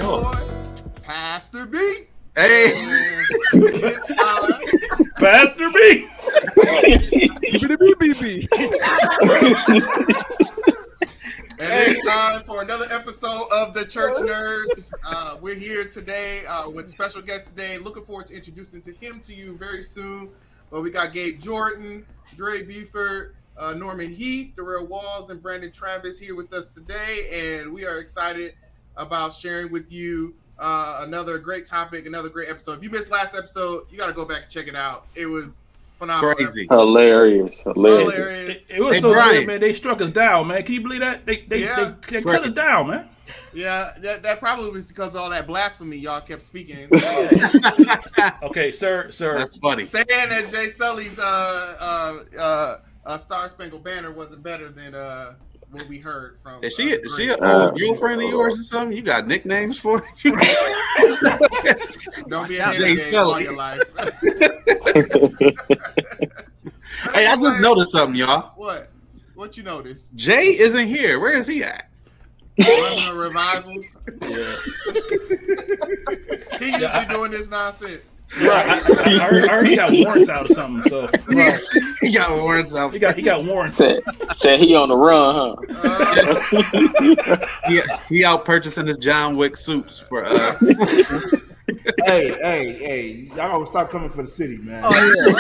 boy, Pastor B. Hey, Pastor B. And it's time for another episode of the Church Nerds. We're here today with special guest today. Looking forward to introducing him to you very soon. But we got Gabe Jordan, Dre Buford, Norman Heath, Darrell Walls, and Brandon Travis here with us today. And we are excited about sharing with you another great topic, another great episode. If you missed last episode, you got to go back and check it out. It was phenomenal. crazy. Hilarious. It was so good, man. They struck us down, man. Can you believe that? They cut us down, man. Yeah, that probably was because of all that blasphemy y'all kept speaking. Okay, sir. That's funny. Saying that Jay Sully's Star Spangled Banner wasn't better than what we heard from. Is she an old girlfriend of yours or something? You got nicknames for her? Don't be a Jay Sully all your life. Hey, I just noticed something, y'all. What you noticed? Jay isn't here. Where is he at? Running a revival. Yeah. He usually doing this nonsense. I heard he got warrants out or something. So He got warrants out. he got warrants. Said he on the run, huh? He out purchasing his John Wick suits for Hey, y'all gonna stop coming for the city, man. Oh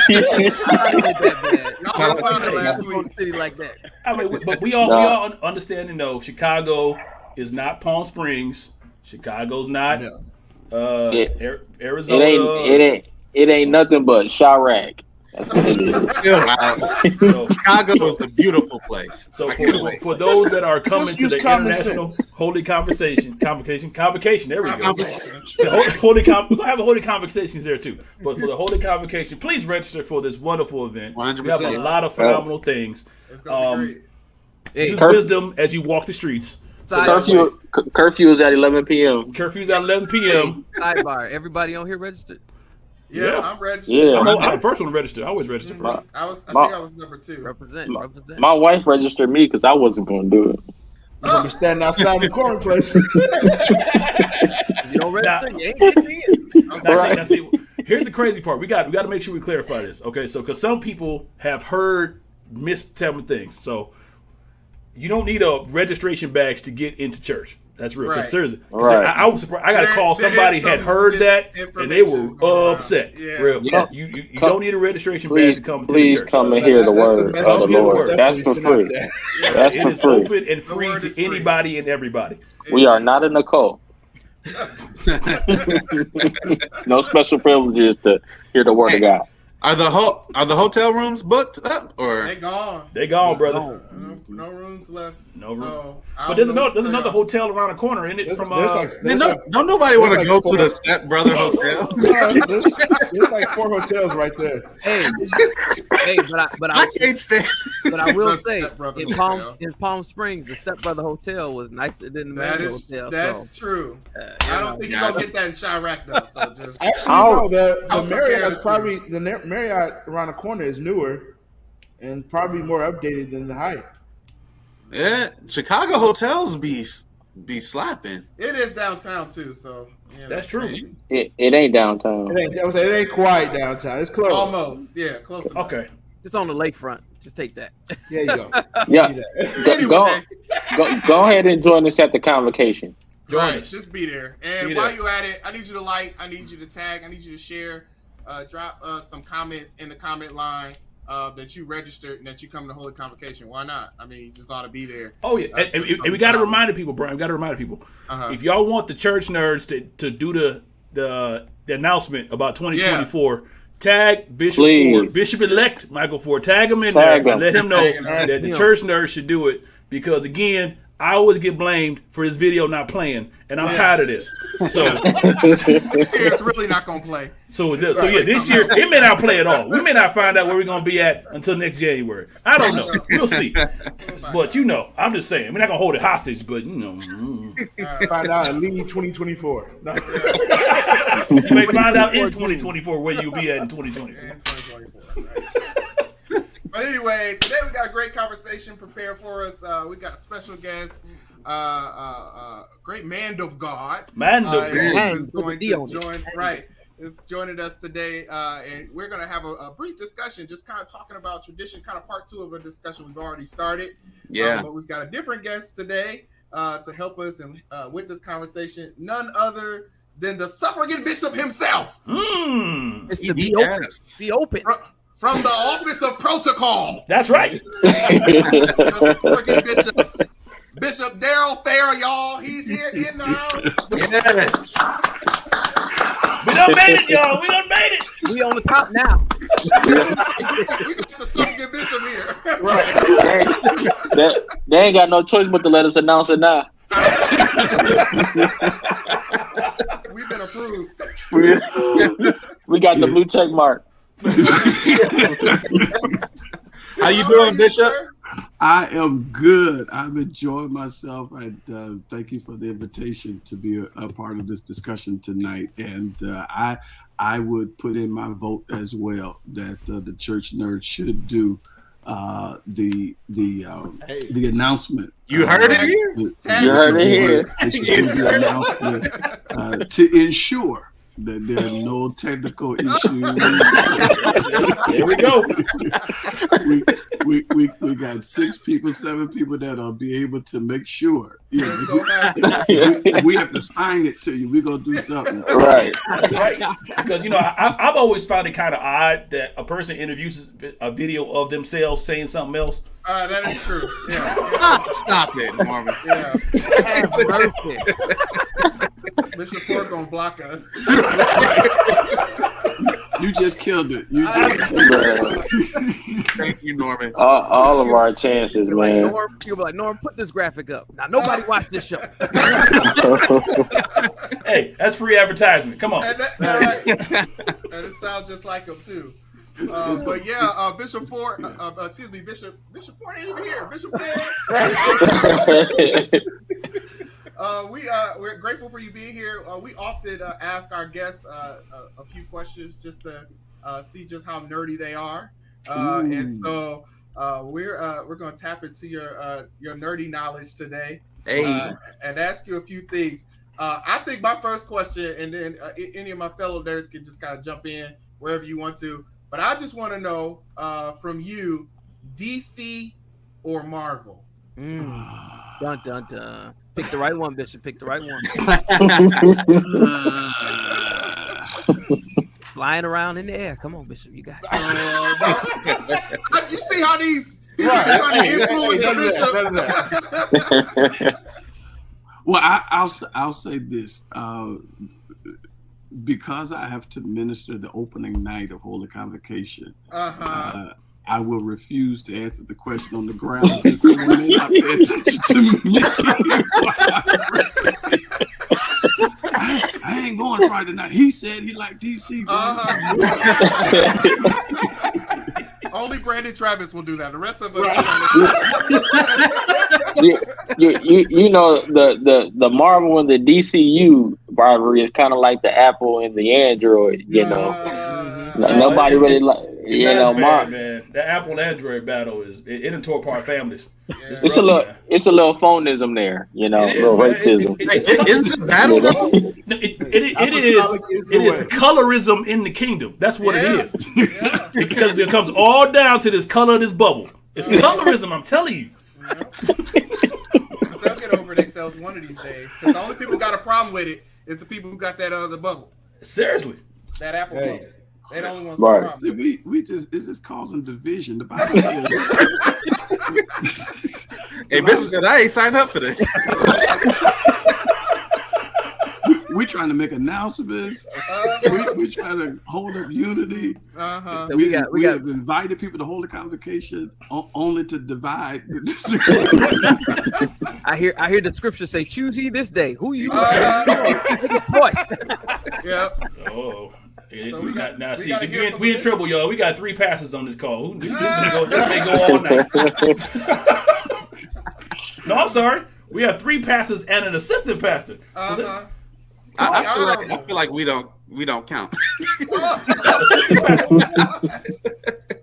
yeah, I didn't get that bad. Y'all was fine last Go to week. the city like that. I mean, but we all understand and know Chicago is not Palm Springs. Chicago's not Arizona. It ain't nothing but Chirac. That's what it is. So, Chicago is a beautiful place. So for those that are coming to the International Holy Convocation, there we go. We're gonna have a Holy Convocations there too. But for the Holy Convocation, please register for this wonderful event. 100%. We have a lot of phenomenal things. It's gonna be great. Use wisdom as you walk the streets. Curfew is at 11 p.m. Curfew's at 11 p.m. Sidebar: everybody on here registered? Yeah, I'm registered. Yeah. I'm the first one to register. I always register first. I think I was number 2. Represent. My wife registered me because I wasn't going to do it. You're gonna be standing outside the corner place. You don't register, you ain't getting in. Now see, here's the crazy part. We got to make sure we clarify this, okay? So, because some people have heard mistelling things, so you don't need a registration badge to get into church. That's real. Because seriously, I was surprised. I got to call somebody had heard that, and they were upset. Yeah. Real. Yeah. You don't need a registration badge to come to the church. Please come and hear the word of the Lord. That's for free. That's It for is free. open and free to anybody and everybody. We are not in a cult. No special privileges to hear the word of God. Are the hotel rooms booked up or? They gone. They gone, brother. No rooms left. No room. So, But there's another hotel around the corner, isn't it? From Don't nobody want to go to the Step Brother Hotel. There's like 4 hotels right there. Hey, but I can't stand. But I will say, Stepbrother in Hotel. Palm Springs, the Stepbrother Hotel was nicer than the main hotel. That's true. I don't think you're gonna get that in Chirac though. So just Actually, no. The I'll Marriott compare is it probably the Marriott around the corner is newer and probably more updated than the Hyatt. Yeah, Chicago hotels be slapping. it is downtown too. So That's true. maybe. It ain't downtown. It ain't quite downtown. It's close. Almost. Yeah, close enough. Okay. It's on the lakefront. Just take that. There you go. Yeah. Anyway. Go ahead and join us at the convocation. Right, just be there. And Be while there. you're at it, I need you to like, I need you to tag, I need you to share, drop some comments in the comment line that you registered and that you come to Holy Convocation. Why not? I mean, you just ought to be there. Oh yeah, and we got to remind people, Brian. We got to remind people. If y'all want the church nerds to do the announcement about 2024, tag Bishop-elect Michael Ford. Tag him in there and let him know that the church nerds should do it because again, I always get blamed for this video not playing, and I'm tired of this. So this year it's really not gonna play. So yeah, this year it may not play at all. We may not find out where we're gonna be at until next January. I don't know. We'll see. But I'm just saying, we're not gonna hold it hostage. But Find out in lead 2024. No. You may find out in 2024 where you'll be at in 2024. In 2024. Right. But anyway, today we got a great conversation prepared for us. We got a special guest, great man of God. Man of God. Is going to join. Right. Is joining us today, and we're going to have a brief discussion, just kind of talking about tradition, kind of part 2 of a discussion we've already started. Yeah. But we've got a different guest today to help us and with this conversation, none other than the Suffragan Bishop himself. Mr. Be open. From the Office of Protocol. That's right. The Suffragan Bishop Darrell Fairer, y'all. He's here in the house. Yes. We done made it, y'all. We done made it. We on the top now. We got the Suffragan Bishop here. Right. They ain't got no choice but to let us announce it now. We've been approved. We got the blue check mark. How you doing, Bishop? I am good. I'm enjoying myself. And thank you for the invitation to be a part of this discussion tonight. And I would put in my vote as well that the church nerds should do the announcement. You heard it here. You heard it here. They should do the announcement to ensure that there are no technical issues. There we go. We got 6 people, 7 people that'll be able to make sure. We have to sign it to you. We're gonna do something. Right. That's right. Because I've always found it kind of odd that a person interviews a video of themselves saying something else. That is true. Yeah. Stop it, Marvin. Yeah. Perfect. Bishop Ford gonna block us. You just killed it. Thank you, Norman. All of our chances, Like, man. you'll be like, Norm, put this graphic up. Now, nobody watched this show. Hey, that's free advertisement. Come on. And it sounds just like him too. But yeah, Bishop Ford, Bishop Ford ain't even here. Bishop Ford. We're grateful for you being here. We often ask our guests a few questions just to see just how nerdy they are, and so we're going to tap into your nerdy knowledge today, and ask you a few things. I think my first question, and then any of my fellow nerds can just kind of jump in wherever you want to. But I just want to know from you, DC or Marvel? Dun, dun, dun. Pick the right one, Bishop. Pick the right one. Flying around in the air. Come on, Bishop. You got it. You see how these trying to influence the Bishop? Well, I'll say this. Because I have to minister the opening night of Holy Convocation, I will refuse to answer the question on the ground because someone may not pay attention to me. I ain't going Friday night. He said he liked DC. Only Brandon Travis will do that. The rest of us. You know the Marvel and the DCU rivalry is kind of like the Apple and the Android. Nobody really like. Man, the Apple and Android battle it done tore apart families. Yeah. It's a little phonism there. A little racism. Isn't it battle? It is colorism in the kingdom. That's what it is. Yeah. Because it comes all down to this color of this bubble. It's colorism, I'm telling you. They'll get over themselves one of these days. Because the only people who got a problem with it is the people who got that other bubble. Seriously. That Apple bubble. They the only ones Right. with a problem. We just this is causing division. The Bible says. Hey, Bishop said I ain't signed up for this. We're trying to make announcements. We're trying to hold up unity. So We have invited people to hold a convocation only to divide. I hear the scripture say, "Choose ye this day who you." Uh-huh. Make a choice. Yeah. Oh. So we in trouble, y'all. We got 3 passes on this call. This may go all night. No, I'm sorry. We have 3 pastors and an assistant pastor. I feel like we don't count.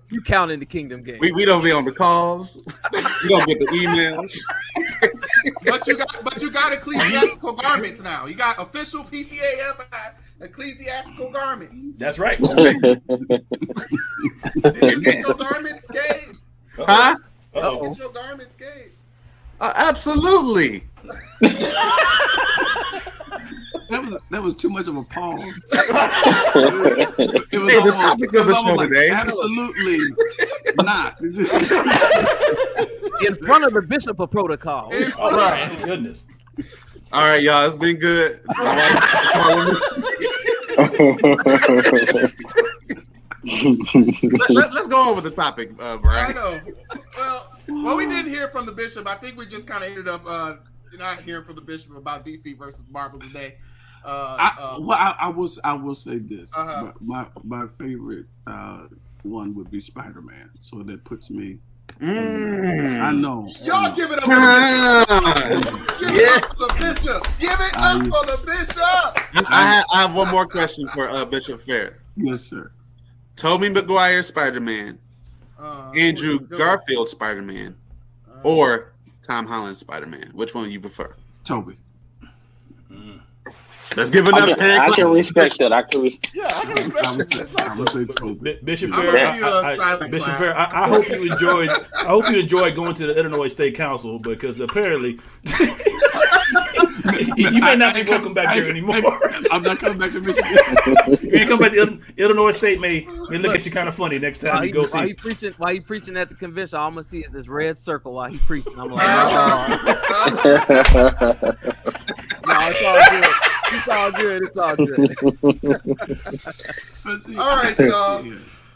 You count in the kingdom game. We don't be on the calls. We don't get the emails. but you got ecclesiastical garments now. You got official PCAF ecclesiastical garments. That's right. Did you get your garments, Gabe? Huh? Did you get your garments, Gabe? Absolutely. That was too much of a pause. It was the topic of the show today. Absolutely not. In front of the bishop of protocol. All right. Goodness. All right, y'all. It's been good. Let's go over the topic, Brian. I know. Well, we didn't hear from the bishop. I think we just kind of ended up not hearing from the bishop about DC versus Marvel today. I will say this. My favorite one would be Spider-Man. So that puts me. I know. Y'all give it up for the bishop. Give it up for the bishop. Give it up for the bishop. I have one more question for Bishop Fairer. Yes, sir. Tobey Maguire Spider-Man, Andrew Garfield Spider-Man, or Tom Holland Spider-Man. Which one do you prefer? Toby. Let's give it up. I can respect that. Yeah, I can respect I would say Toby. Bishop I'm Fairer, gonna give you a silent Bishop clap. Fairer, I hope you enjoyed. I hope you enjoyed going to the Illinois State Council because apparently you may not be welcome back there anymore. I'm not coming back to Michigan. You ain't come back to Illinois State may look at you kind of funny next time you go see. While he preaching at the convention, all I'm gonna see is this red circle while he preaching. I'm like, no, it's all good. It's all good. All right, y'all.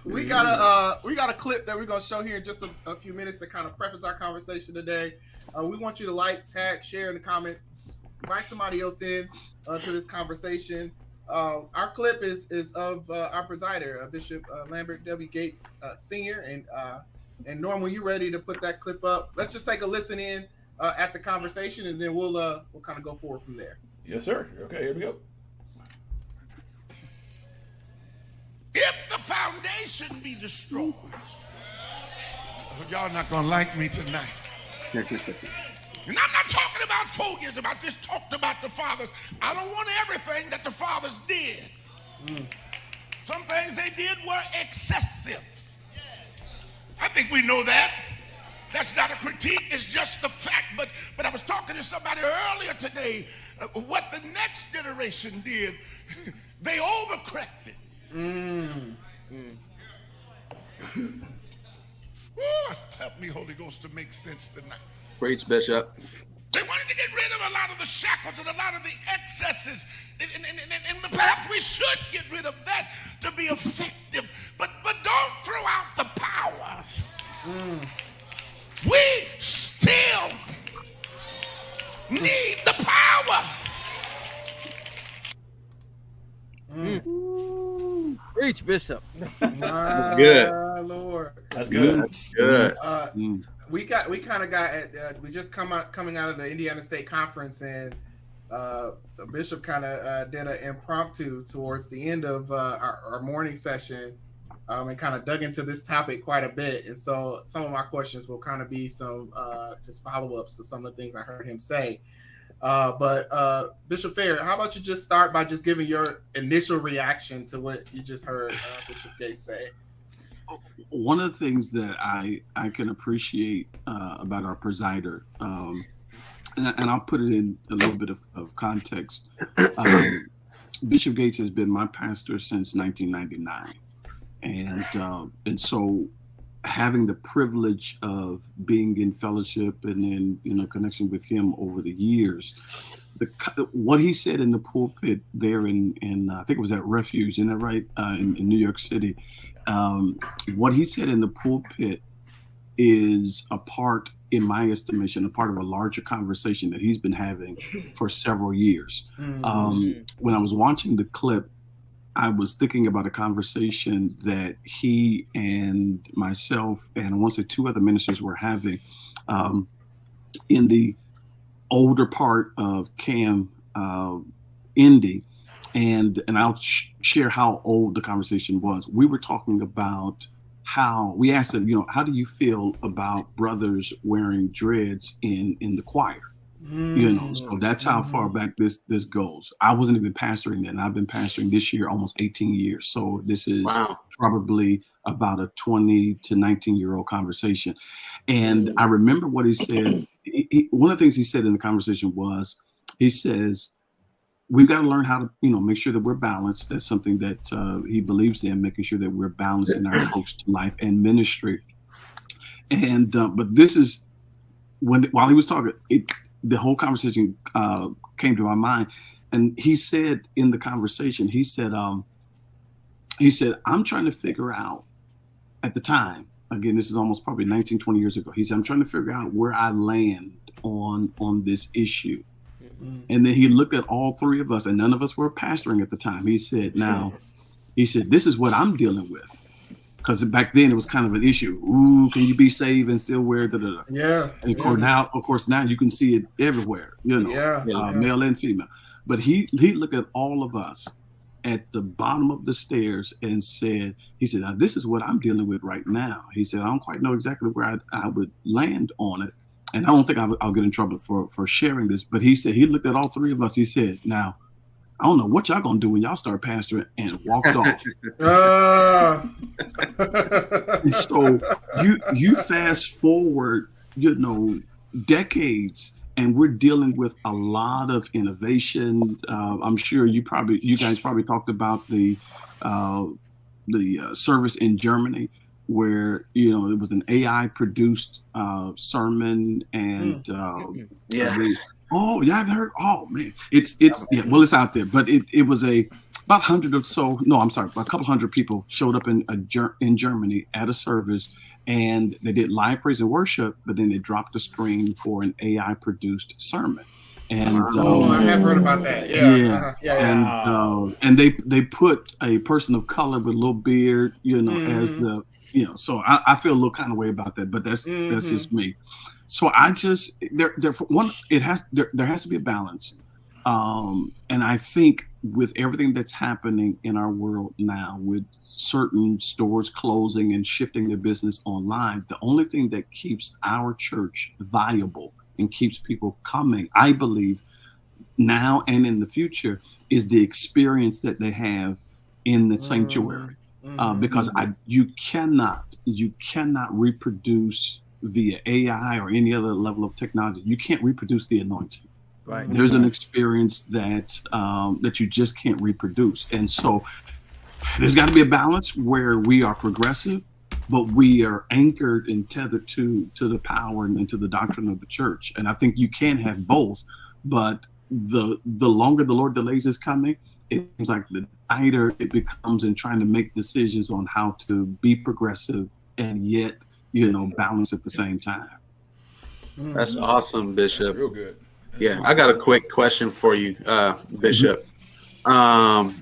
We got a clip that we're gonna show here in just a few minutes to kind of preface our conversation today. We want you to like, tag, share in the comments, invite somebody else in to this conversation. Our clip is of our presider, Bishop Lambert W. Gates Sr. And Norm, when you're ready to put that clip up, let's just take a listen in at the conversation, and then we'll kind of go forward from there. Yes, sir. Okay, here we go. If the foundation be destroyed, y'all not gonna like me tonight. And I'm not talking about 4 years about this, talked about the fathers. I don't want everything that the fathers did. Some things they did were excessive. I think we know that. That's not a critique, it's just the fact. But I was talking to somebody earlier today, what the next generation did, they overcorrected. Help me, Holy Ghost, to make sense tonight. Preach, Bishop. They wanted to get rid of a lot of the shackles and a lot of the excesses. And perhaps we should get rid of that to be effective. But don't throw out the power. We still need the power. Preach, Bishop. That's good. Lord. That's good. That's good. We kind of got we just coming out of the Indiana State Conference, and the bishop kind of did an impromptu towards the end of our morning session, and kind of dug into this topic quite a bit. And so some of my questions will kind of be some just follow-ups to some of the things I heard him say. But Bishop Fairer, how about you just start by just giving your initial reaction to what you just heard Bishop Gates say? One of the things that I can appreciate about our presider, and So put it in a little bit of context. Bishop Gates has been my pastor since 1999. And so having the privilege of being in fellowship and in connection with him over the years, what he said in the pulpit there in I think it was at Refuge, isn't that right? In New York City. What he said in the pulpit is a part, in my estimation, a part of a larger conversation that he's been having for several years. Mm-hmm. When I was watching the clip, I was thinking about a conversation that he and myself and I want to say two other ministers were having in the older part of Cam Indy. And I'll share how old the conversation was. We were talking about how we asked him, how do you feel about brothers wearing dreads in the choir? You know, so that's how far back this goes. I wasn't even pastoring then. I've been pastoring this year almost 18 years. So this is probably about a 20 to 19-year-old conversation. And I remember what he said. One of the things he said in the conversation was, he says, we've got to learn how to, you know, make sure that we're balanced. That's something that he believes in, making sure that we're balanced in our approach to life and ministry. And but this is while he was talking, the whole conversation came to my mind, and he said in the conversation, he said, I'm trying to figure out at the time, again, this is almost probably 19, 20 years ago. He said, I'm trying to figure out where I land on this issue. And then he looked at all three of us, and none of us were pastoring at the time. He said, this is what I'm dealing with. Because back then it was kind of an issue. Ooh, can you be saved and still wear da-da-da? Yeah. And of course, now you can see it everywhere, you know, male and female. But he looked at all of us at the bottom of the stairs and said, now, this is what I'm dealing with right now. He said, I don't quite know exactly where I would land on it. And I don't think I'll get in trouble for sharing this. But he said, he looked at all three of us. He said, now, I don't know what y'all gonna do when y'all start pastoring, and walked off. And so you fast forward, you know, decades, and we're dealing with a lot of innovation. I'm sure you guys probably talked about the service in Germany, where, you know, it was an AI produced sermon, and I haven't heard. Oh man, it's out there, but it was a couple hundred people showed up in Germany at a service, and they did live praise and worship, but then they dropped the screen for an AI produced sermon. And I have heard about that. And they put a person of color with a little beard, you know, as the, you know. So I feel a little kind of way about that, but that's just me. So I just there has to be a balance, and I think with everything that's happening in our world now, with certain stores closing and shifting their business online, the only thing that keeps our church viable and keeps people coming, I believe, now and in the future, is the experience that they have in the sanctuary, because you cannot reproduce via AI or any other level of technology. You can't reproduce the anointing. Right. There's an experience that you just can't reproduce. And so there's got to be a balance where we are progressive, but we are anchored and tethered to the power and to the doctrine of the church. And I think you can have both, but the longer the Lord delays his coming, it seems like the tighter it becomes in trying to make decisions on how to be progressive and yet, you know, balance at the same time. That's awesome, Bishop. That's real good. I got a quick question for you, Bishop.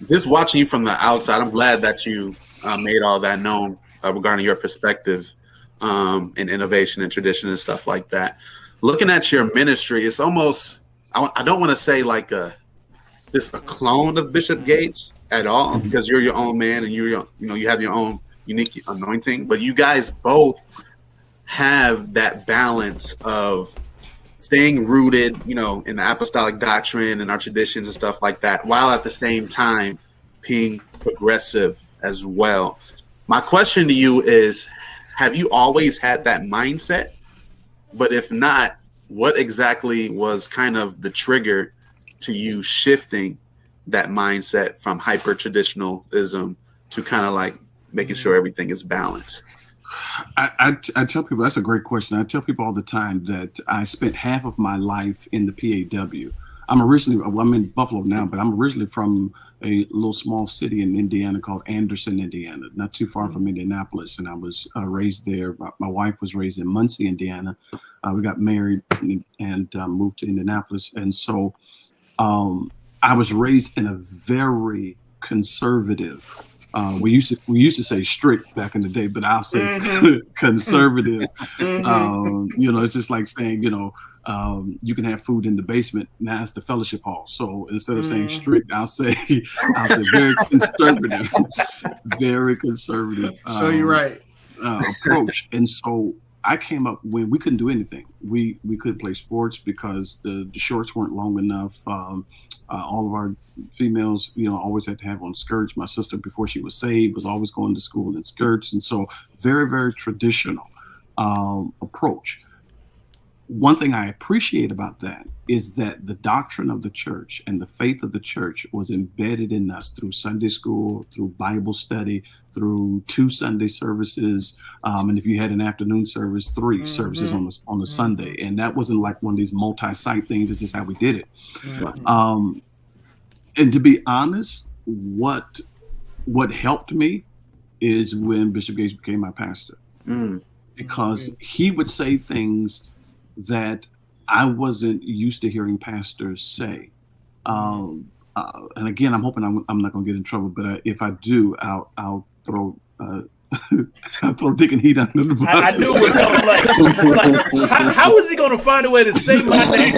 Just watching you from the outside, I'm glad that you made all that known regarding your perspective in innovation and tradition and stuff like that. Looking at your ministry, it's almost, I don't want to say like just a clone of Bishop Gates at all, because you're your own man and you have your own unique anointing, but you guys both have that balance of staying rooted, you know, in the apostolic doctrine and our traditions and stuff like that, while at the same time being progressive as well. My question to you is, have you always had that mindset? But if not, what exactly was kind of the trigger to you shifting that mindset from hyper traditionalism to kind of like making sure everything is balanced? I tell people, that's a great question. I tell people all the time that I spent half of my life in the PAW. I'm in Buffalo now, but I'm originally from a little small city in Indiana called Anderson, Indiana, not too far from Indianapolis. And I was raised there. My wife was raised in Muncie, Indiana. We got married and moved to Indianapolis. And so I was raised in a very conservative, we used to say strict back in the day, but I'll say conservative. You know, it's just like saying, you know, you can have food in the basement. Now it's the fellowship hall. So instead of saying strict, I'll say very conservative, very conservative. So you're right. Approach. And so I came up when we couldn't do anything. We couldn't play sports because the shorts weren't long enough. All of our females, always had to have on skirts. My sister, before she was saved, was always going to school in skirts. And so very, very traditional approach. One thing I appreciate about that is that the doctrine of the church and the faith of the church was embedded in us through Sunday school, through Bible study, through 2 Sunday services. And if you had an afternoon service, 3 services on a Sunday. And that wasn't like one of these multi-site things. It's just how we did it. And to be honest, what helped me is when Bishop Gates became my pastor, because he would say things that I wasn't used to hearing pastors say. And again, I'm hoping I'm not going to get in trouble, but if I do, I'll throw I'll throw Dick and Heat under the bus. I knew it was like how is he going to find a way to say my name?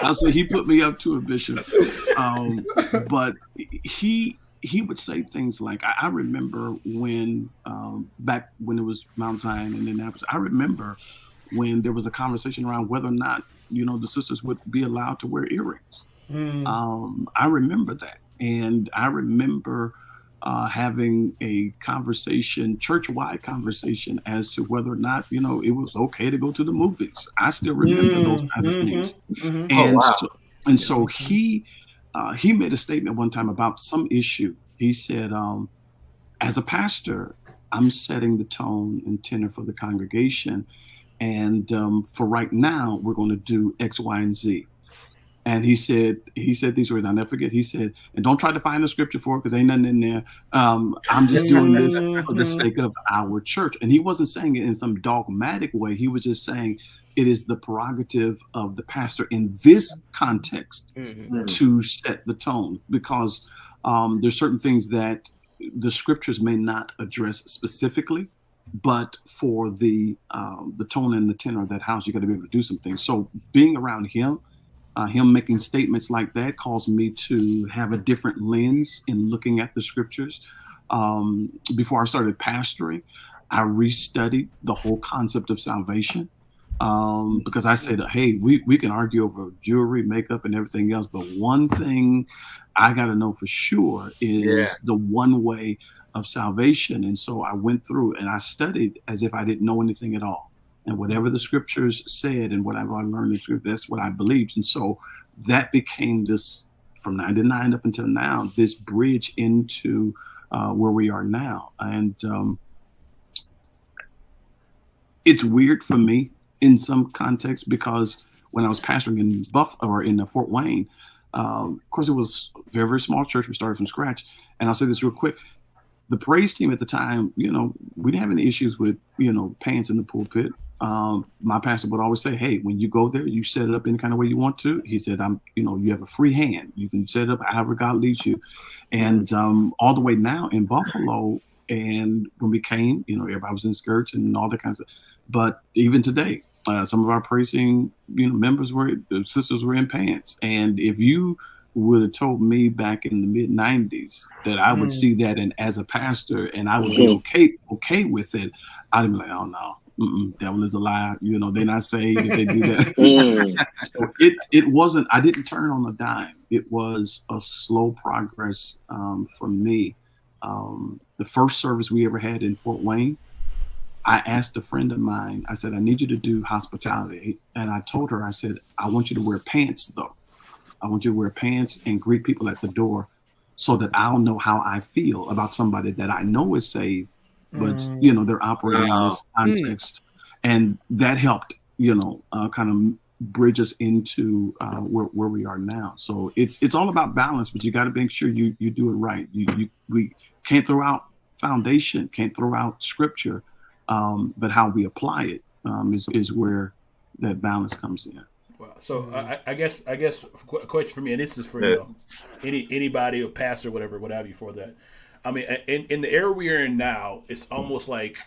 I'll say he put me up to a bishop, but he would say things like, I remember when back when it was Mount Zion and Indianapolis, I remember when there was a conversation around whether or not, the sisters would be allowed to wear earrings. I remember that. And I remember having a conversation, church-wide conversation, as to whether or not, it was okay to go to the movies. I still remember those kinds of things. And so he made a statement one time about some issue. He said, as a pastor, I'm setting the tone and tenor for the congregation. And for right now, we're going to do X, Y, and Z. And he said these words, I'll never forget. He said, and don't try to find the scripture for it because ain't nothing in there. I'm just doing this for the sake of our church. And he wasn't saying it in some dogmatic way. He was just saying it is the prerogative of the pastor in this context to set the tone, because there's certain things that the scriptures may not address specifically, but for the tone and the tenor of that house, you got to be able to do some things. So being around him making statements like that caused me to have a different lens in looking at the scriptures. Before I started pastoring, I restudied the whole concept of salvation, because I said, hey, we can argue over jewelry, makeup, and everything else, but one thing I got to know for sure is the one way of salvation. And so I went through and I studied as if I didn't know anything at all. And whatever the scriptures said and whatever I learned in scripture, that's what I believed. And so that became this, from 99 up until now, this bridge into where we are now. And it's weird for me in some context, because when I was pastoring in Fort Wayne, of course, it was a very, very small church. We started from scratch. And I'll say this real quick. The praise team at the time, we didn't have any issues with, pants in the pulpit. My pastor would always say, hey, when you go there, you set it up any kind of way you want to. He said, you have a free hand. You can set it up however God leads you. And all the way now in Buffalo, and when we came, everybody was in skirts and all that kind of stuff. But even today, some of our praising, sisters were in pants. And if you would have told me back in the mid-90s that I would see that, and as a pastor, and I would be okay with it, I'd be like, oh no, devil is a lie. They're not saved if they do that. So it wasn't. I didn't turn on a dime. It was a slow progress for me. The first service we ever had in Fort Wayne, I asked a friend of mine. I said, I need you to do hospitality, and I told her, I said, I want you to wear pants though. I want you to wear pants and greet people at the door so that I'll know how I feel about somebody that I know is saved, but, they're operating in this context. And that helped, kind of bridge us into where we are now. So it's all about balance, but you got to make sure you do it right. We can't throw out foundation, can't throw out scripture, but how we apply it is where that balance comes in. Wow. So I guess a question for me, and this is for anybody, or pastor, whatever, what have you, for that. I mean, in the era we are in now, it's almost like,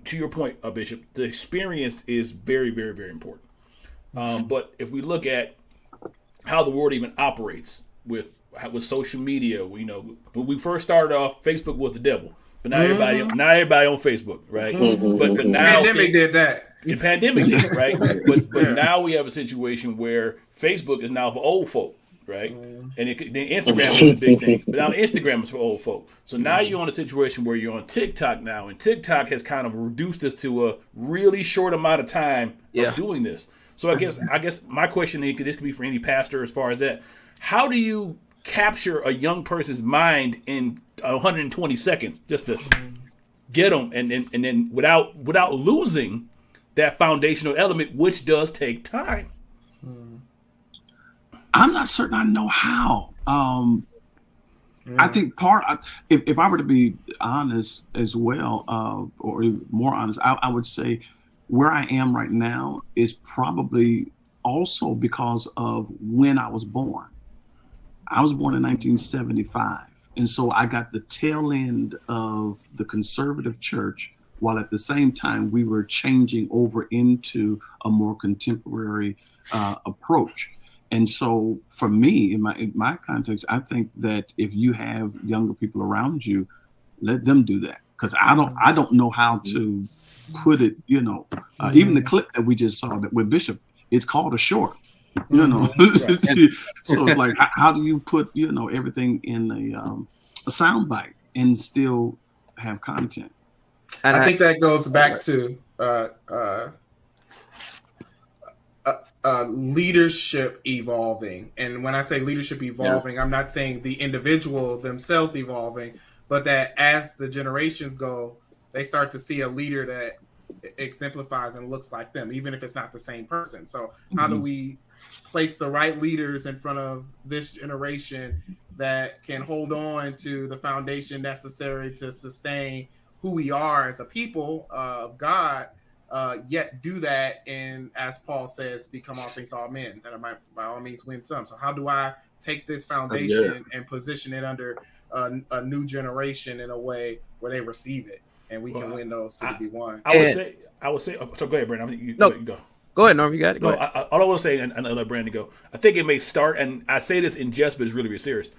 to your point, Bishop, the experience is very, very, very important. But if we look at how the world even operates with social media, when we first started off, Facebook was the devil. but now everybody on Facebook, right? But now pandemic did that. The pandemic did, right? But now we have a situation where Facebook is now for old folk, right? And then Instagram was the big thing, but now Instagram is for old folk. So now you're on a situation where you're on TikTok now, and TikTok has kind of reduced us to a really short amount of time of doing this. So I guess my question is, this could be for any pastor as far as that. How do you capture a young person's mind in 120 seconds just to get them, and then without losing that foundational element, which does take time? I'm not certain I know how. I think if I were to be honest as well, or more honest, I would say where I am right now is probably also because of when I was born. I was born in 1975. And so I got the tail end of the conservative church, while at the same time we were changing over into a more contemporary approach. And so for me, in my context, I think that if you have younger people around you, let them do that. Because I don't know how to put it, even the clip that we just saw that with Bishop, it's called a short. So it's like, how do you put everything in a sound bite and still have content? And I think that goes back to leadership evolving. And when I say leadership evolving, I'm not saying the individual themselves evolving, but that as the generations go, they start to see a leader that exemplifies and looks like them, even if it's not the same person. So how do we place the right leaders in front of this generation that can hold on to the foundation necessary to sustain who we are as a people of God, yet do that, and as Paul says, become all things to all men, that I might by all means win some. So how do I take this foundation and position it under a new generation in a way where they receive it and we can win those to be one? I would say. So go ahead, Brandon. You go. Go ahead, Norm. You got it. All I want to say, and I'll let Brandon go. I think it may start, and I say this in jest, but it's really, really serious.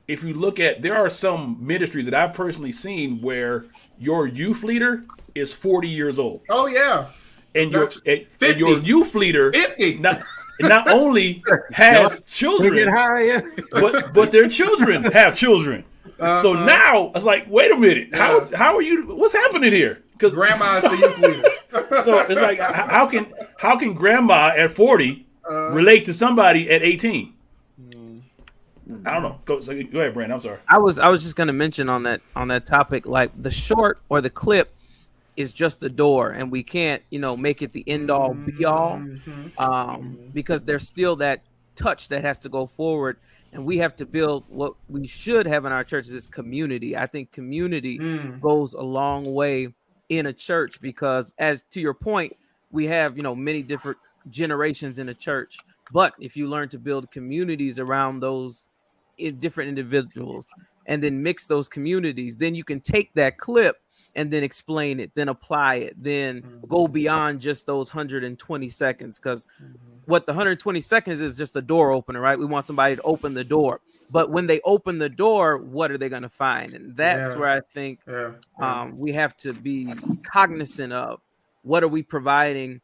If you look at, there are some ministries that I've personally seen where your youth leader is 40 years old. Oh yeah, and your youth leader not only has children, but their children have children. So now it's like, wait a minute, how are you? What's happening here? Because grandma's the youth leader. So it's like, how can grandma at 40 relate to somebody at 18? I don't know. Go ahead, Brandon. I'm sorry. I was just gonna mention on that topic, like the short or the clip is just the door, and we can't make it the end all be all, because there's still that touch that has to go forward, and we have to build what we should have in our churches is community. I think community goes a long way in a church, because as to your point, we have many different generations in a church, but if you learn to build communities around those different individuals and then mix those communities, then you can take that clip and then explain it, then apply it, then go beyond just those 120 seconds. Because what the 120 seconds is just a door opener, right? We want somebody to open the door. But when they open the door, what are they going to find? And that's where I think we have to be cognizant of, what are we providing?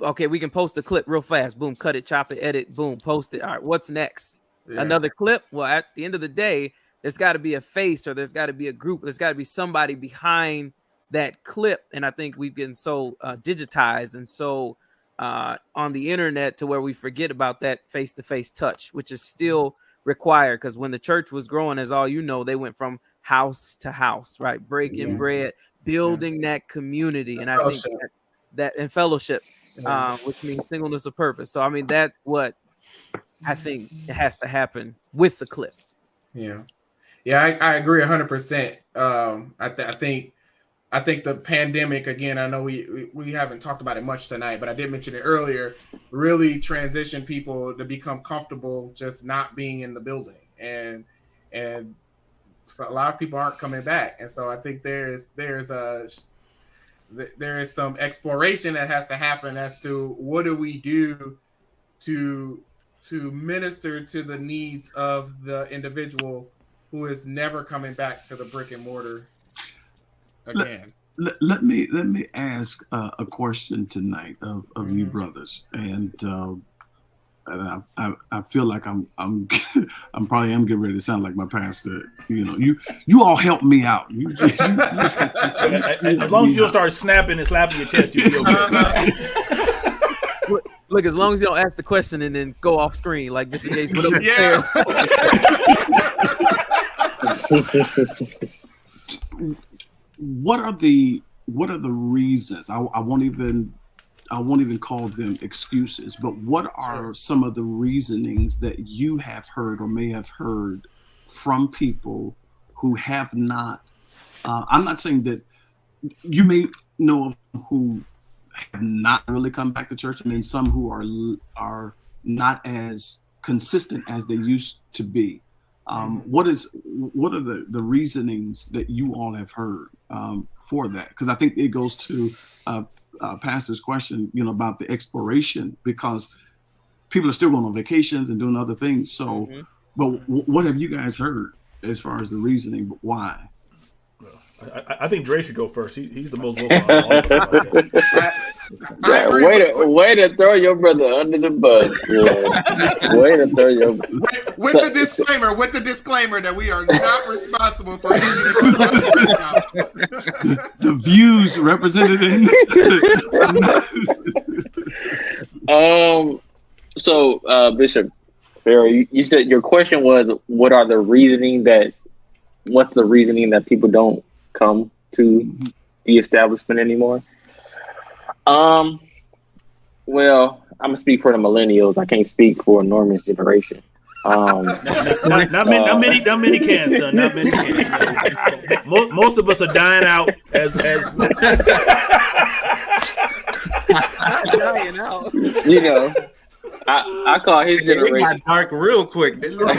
Okay, we can post a clip real fast. Boom, cut it, chop it, edit, boom, post it. All right, what's next? Another clip? Well, at the end of the day, there's got to be a face, or there's got to be a group. There's got to be somebody behind that clip. And I think we've been so digitized and so on the internet to where we forget about that face-to-face touch, which is still required. Because when the church was growing, as all you know, they went from house to house, right? Breaking bread, building that community. And I think that and fellowship, which means singleness of purpose. So, I mean, that's what I think it has to happen with the clip. I agree 100%. I think the pandemic, again, I know we haven't talked about it much tonight, but I did mention it earlier, really transitioned people to become comfortable just not being in the building. And so a lot of people aren't coming back. And so I think there is some exploration that has to happen as to what do we do to minister to the needs of the individual who is never coming back to the brick and mortar. again. Let me ask a question tonight of you brothers, and I feel like I'm probably am getting ready to sound like my pastor. You all help me out. As long as you don't start snapping and slapping your chest, you'll be okay. Look, as long as you don't ask the question and then go off screen like Bishop Gates put up Yeah. What are the reasons? I won't even call them excuses, but what are some of the reasonings that you have heard or may have heard from people who have not? I'm not saying that you may know of who have not really come back to church, and then some who are not as consistent as they used to be. What are the reasonings that you all have heard for that? Because I think it goes to Pastor's question, about the exploration, because people are still going on vacations and doing other things. So, but what have you guys heard as far as the reasoning? But why? I think Dre should go first. He's the most vocal out of all of us. Way to throw your brother under the bus. Way to throw your with the disclaimer that we are not responsible for anything. The views represented in this. So Bishop Fairer, you said your question was, what's the reasoning that people don't come to the establishment anymore? Well, I'm gonna speak for the millennials. I can't speak for Norman's generation. Not many can, son. Not many can. Most of us are dying out as dying out. I call his generation. It got dark real quick, didn't it?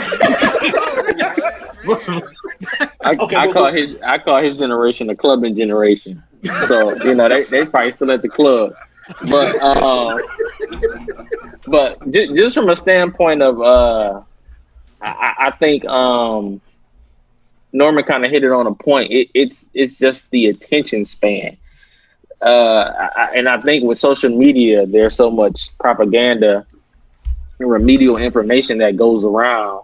I call his generation the clubbing generation. So they probably still at the club, but just from a standpoint of I think Norman kind of hit it on a point. It's just the attention span, and I think with social media, there's so much propaganda and remedial information that goes around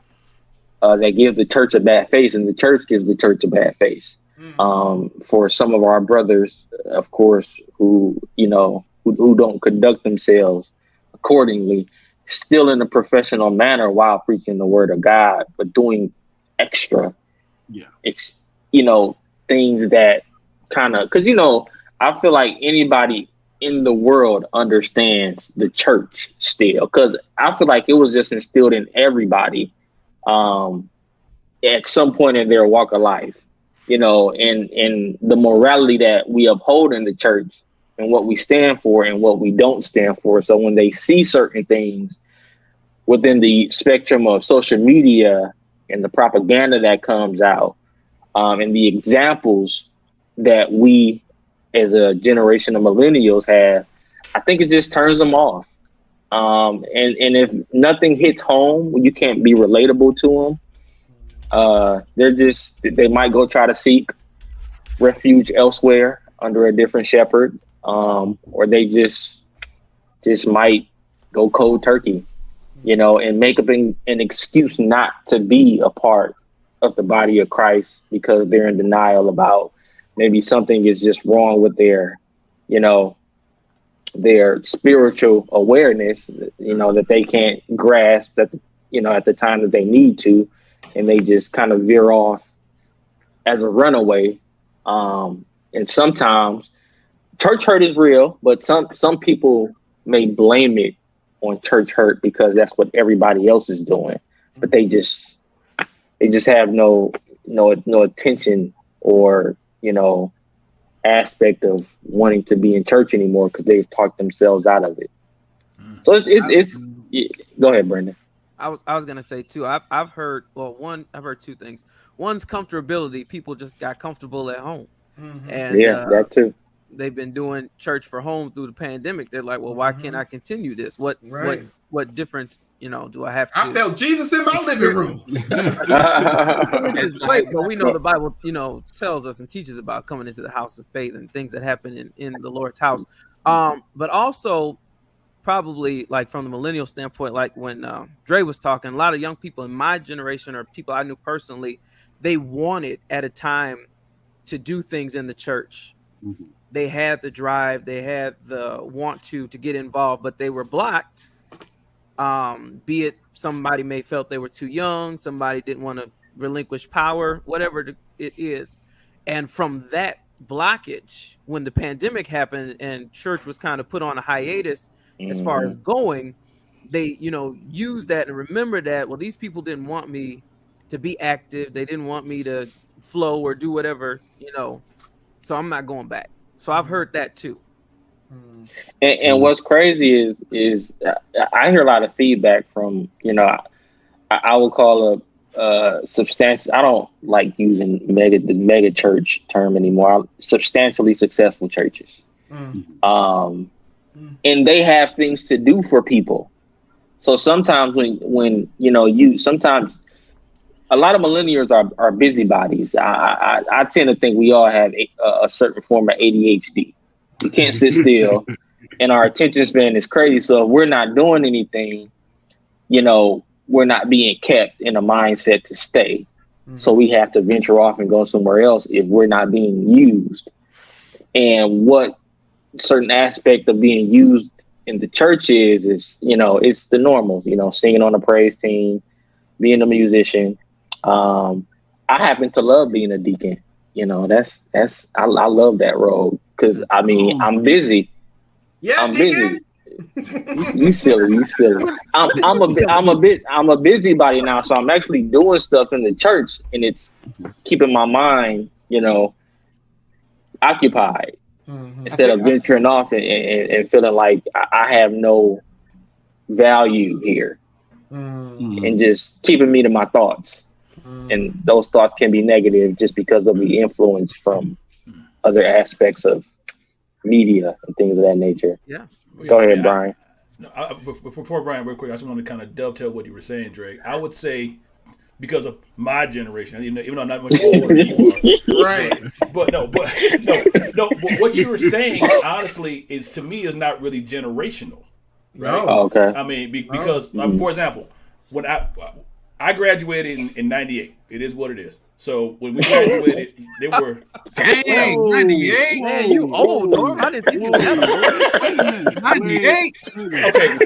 that gives the church a bad face, and the church gives the church a bad face. For some of our brothers, of course, who don't conduct themselves accordingly, still in a professional manner while preaching the word of God, but doing extra, things that kind of, because I feel like anybody in the world understands the church still, because I feel like it was just instilled in everybody at some point in their walk of life, and the morality that we uphold in the church and what we stand for and what we don't stand for. So when they see certain things within the spectrum of social media and the propaganda that comes out, and the examples that we as a generation of millennials have, I think it just turns them off. And if nothing hits home, you can't be relatable to them. They might go try to seek refuge elsewhere under a different shepherd, or they just might go cold turkey, and make up an excuse not to be a part of the body of Christ because they're in denial about maybe something is just wrong with their spiritual awareness, that they can't grasp at the time that they need to, and they just kind of veer off as a runaway. And sometimes church hurt is real, but some people may blame it on church hurt because that's what everybody else is doing, but they just have no attention or aspect of wanting to be in church anymore because they've talked themselves out of it. So it's go ahead, Brandon. I was gonna say too. I've heard two things. One's comfortability. People just got comfortable at home, and that too. they've been doing church for home through the pandemic. They're like, well, why can't I continue this? What difference, do I have to? I felt Jesus in my living room. It's great, but we know the Bible, tells us and teaches about coming into the house of faith and things that happen in the Lord's house. But also probably like from the millennial standpoint, like when Dre was talking, a lot of young people in my generation or people I knew personally, they wanted at a time to do things in the church. Mm-hmm. They had the drive, they had the want to get involved, but they were blocked. Be it somebody may felt they were too young, somebody didn't want to relinquish power, whatever it is. And from that blockage, when the pandemic happened and church was kind of put on a hiatus as far as going, they, use that and remember that, well, these people didn't want me to be active. They didn't want me to flow or do whatever, so I'm not going back. So I've heard that too. And what's crazy is I hear a lot of feedback from, I would call a substantial. I don't like using the mega church term anymore. Substantially successful churches. And they have things to do for people. So sometimes when sometimes a lot of millennials are busybodies. I tend to think we all have a certain form of ADHD. We can't sit still, and our attention span is crazy. So if we're not doing anything, we're not being kept in a mindset to stay. So we have to venture off and go somewhere else if we're not being used. And what certain aspect of being used in the church is it's the normals, singing on a praise team, being a musician. I happen to love being a deacon. I love that role because I'm busy. Yeah, I'm deacon. busy. You silly. I'm a busybody now, so I'm actually doing stuff in the church, and it's keeping my mind, occupied instead of venturing off and feeling like I have no value here, and just keeping me to my thoughts. And those thoughts can be negative just because of the influence from other aspects of media and things of that nature. Yeah. Go ahead, Brian. Before Brian, real quick, I just want to kind of dovetail what you were saying, Drake. I would say because of my generation, even though I'm not much older than you are, right? But what you were saying, honestly, to me is not really generational, right? Oh, okay. I mean, because for example, when I graduated in 98. It is what it is. So when we graduated, they were... Dang, 98? Man, you old, Norm. I didn't think you were that old. Wait a minute. 98? Okay.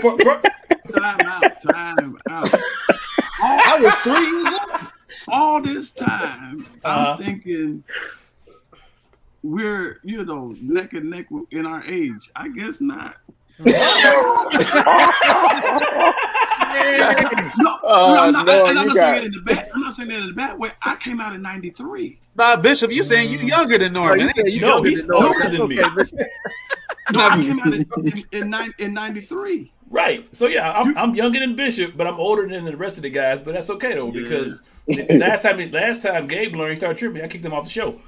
Time out. I was 3 years old. All this time, I'm thinking we're, neck and neck in our age. I guess not. I'm not saying it in the bad way. I came out in 93. Bishop, you saying you younger than Norman? He's older than me. No, I came out in 93. Right. So yeah, I'm younger than Bishop, but I'm older than the rest of the guys. But that's okay though, because last time Gabe learned, he started tripping. I kicked him off the show.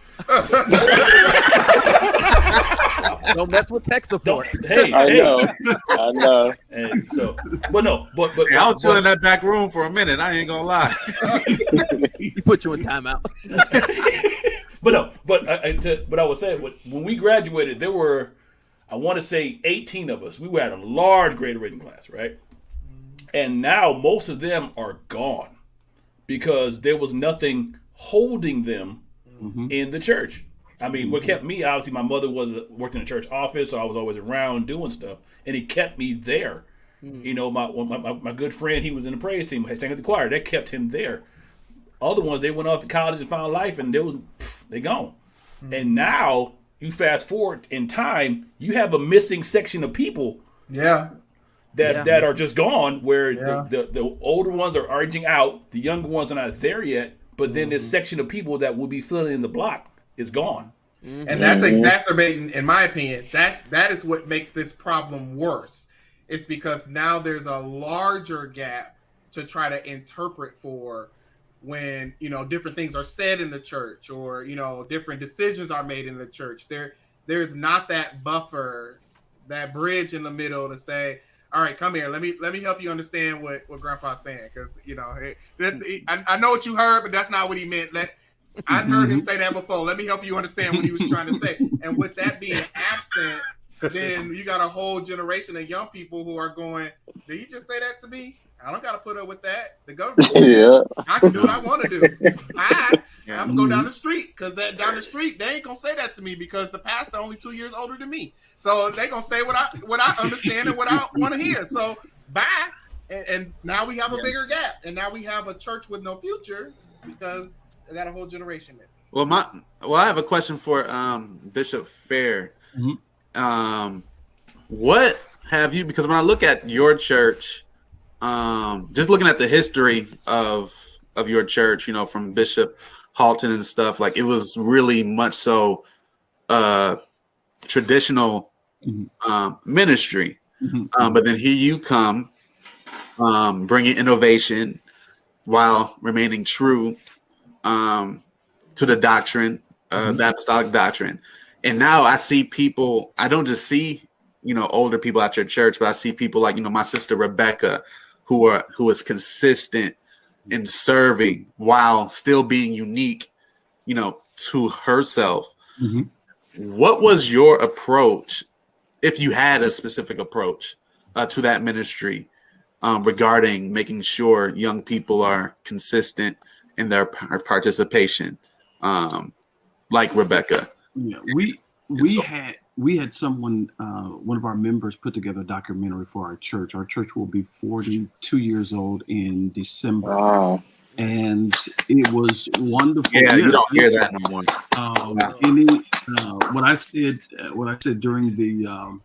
Don't mess with tech support. I know. And so, but I was chilling in that back room for a minute. I ain't gonna lie. He put you in timeout. But I was saying when we graduated, there were, I want to say 18 of us. We were at a large grade rating class, right? And now most of them are gone because there was nothing holding them in the church. I mean, what kept me, obviously, my mother worked in a church office, so I was always around doing stuff, and it kept me there. My good friend, he was in the praise team, sang at the choir. That kept him there. Other ones, they went off to college and found life, and they gone. And now, you fast forward in time, you have a missing section of people that are just gone, where the older ones are aging out, the younger ones are not there yet, but then this section of people that will be filling in the block is gone. And that's exacerbating, in my opinion, that is what makes this problem worse. It's because now there's a larger gap to try to interpret for when, different things are said in the church or, different decisions are made in the church. there's not that buffer, that bridge in the middle to say, all right, come here. Let me help you understand what Grandpa's saying, because I know what you heard, but that's not what he meant. I've heard him say that before. Let me help you understand what he was trying to say. And with that being absent, then you got a whole generation of young people who are going, did he just say that to me? I don't got to put up with that. The government, I can do what I want to do. I'm going to go down the street, because down the street, they ain't going to say that to me, because the pastor only 2 years older than me. So they going to say what I understand and what I want to hear. So bye. And now we have a bigger gap. And now we have a church with no future, because I got a whole generation missing. Well, I have a question for Bishop Fair. What have you, because when I look at your church, just looking at the history of your church, from Bishop Halton and stuff, like, it was really much so traditional ministry. But then here you come, bringing innovation while remaining true to the doctrine, the apostolic doctrine. And now I see people, I don't just see, older people at your church, but I see people like, my sister Rebecca, who is consistent in serving while still being unique, to herself. What was your approach, if you had a specific approach to that ministry, regarding making sure young people are consistent in their participation, like Rebecca? Yeah, we had someone, one of our members, put together a documentary for our church. Our church will be 42 years old in December. Wow. And it was wonderful. Yeah, you don't hear that no more. What I said during the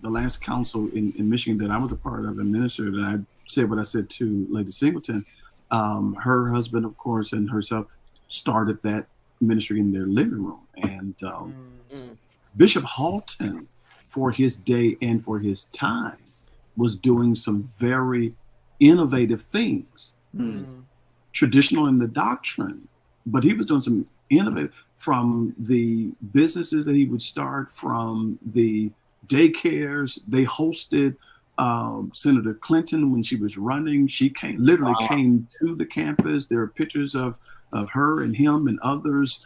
last council in Michigan that I was a part of and ministered, and I said what I said to Lady Singleton. Her husband, of course, and herself started that ministry in their living room. And Bishop Halton, for his day and for his time, was doing some very innovative things, traditional in the doctrine, but he was doing some innovative, from the businesses that he would start, from the daycares. They hosted Senator Clinton when she was running. She came to the campus. There are pictures of her and him and others.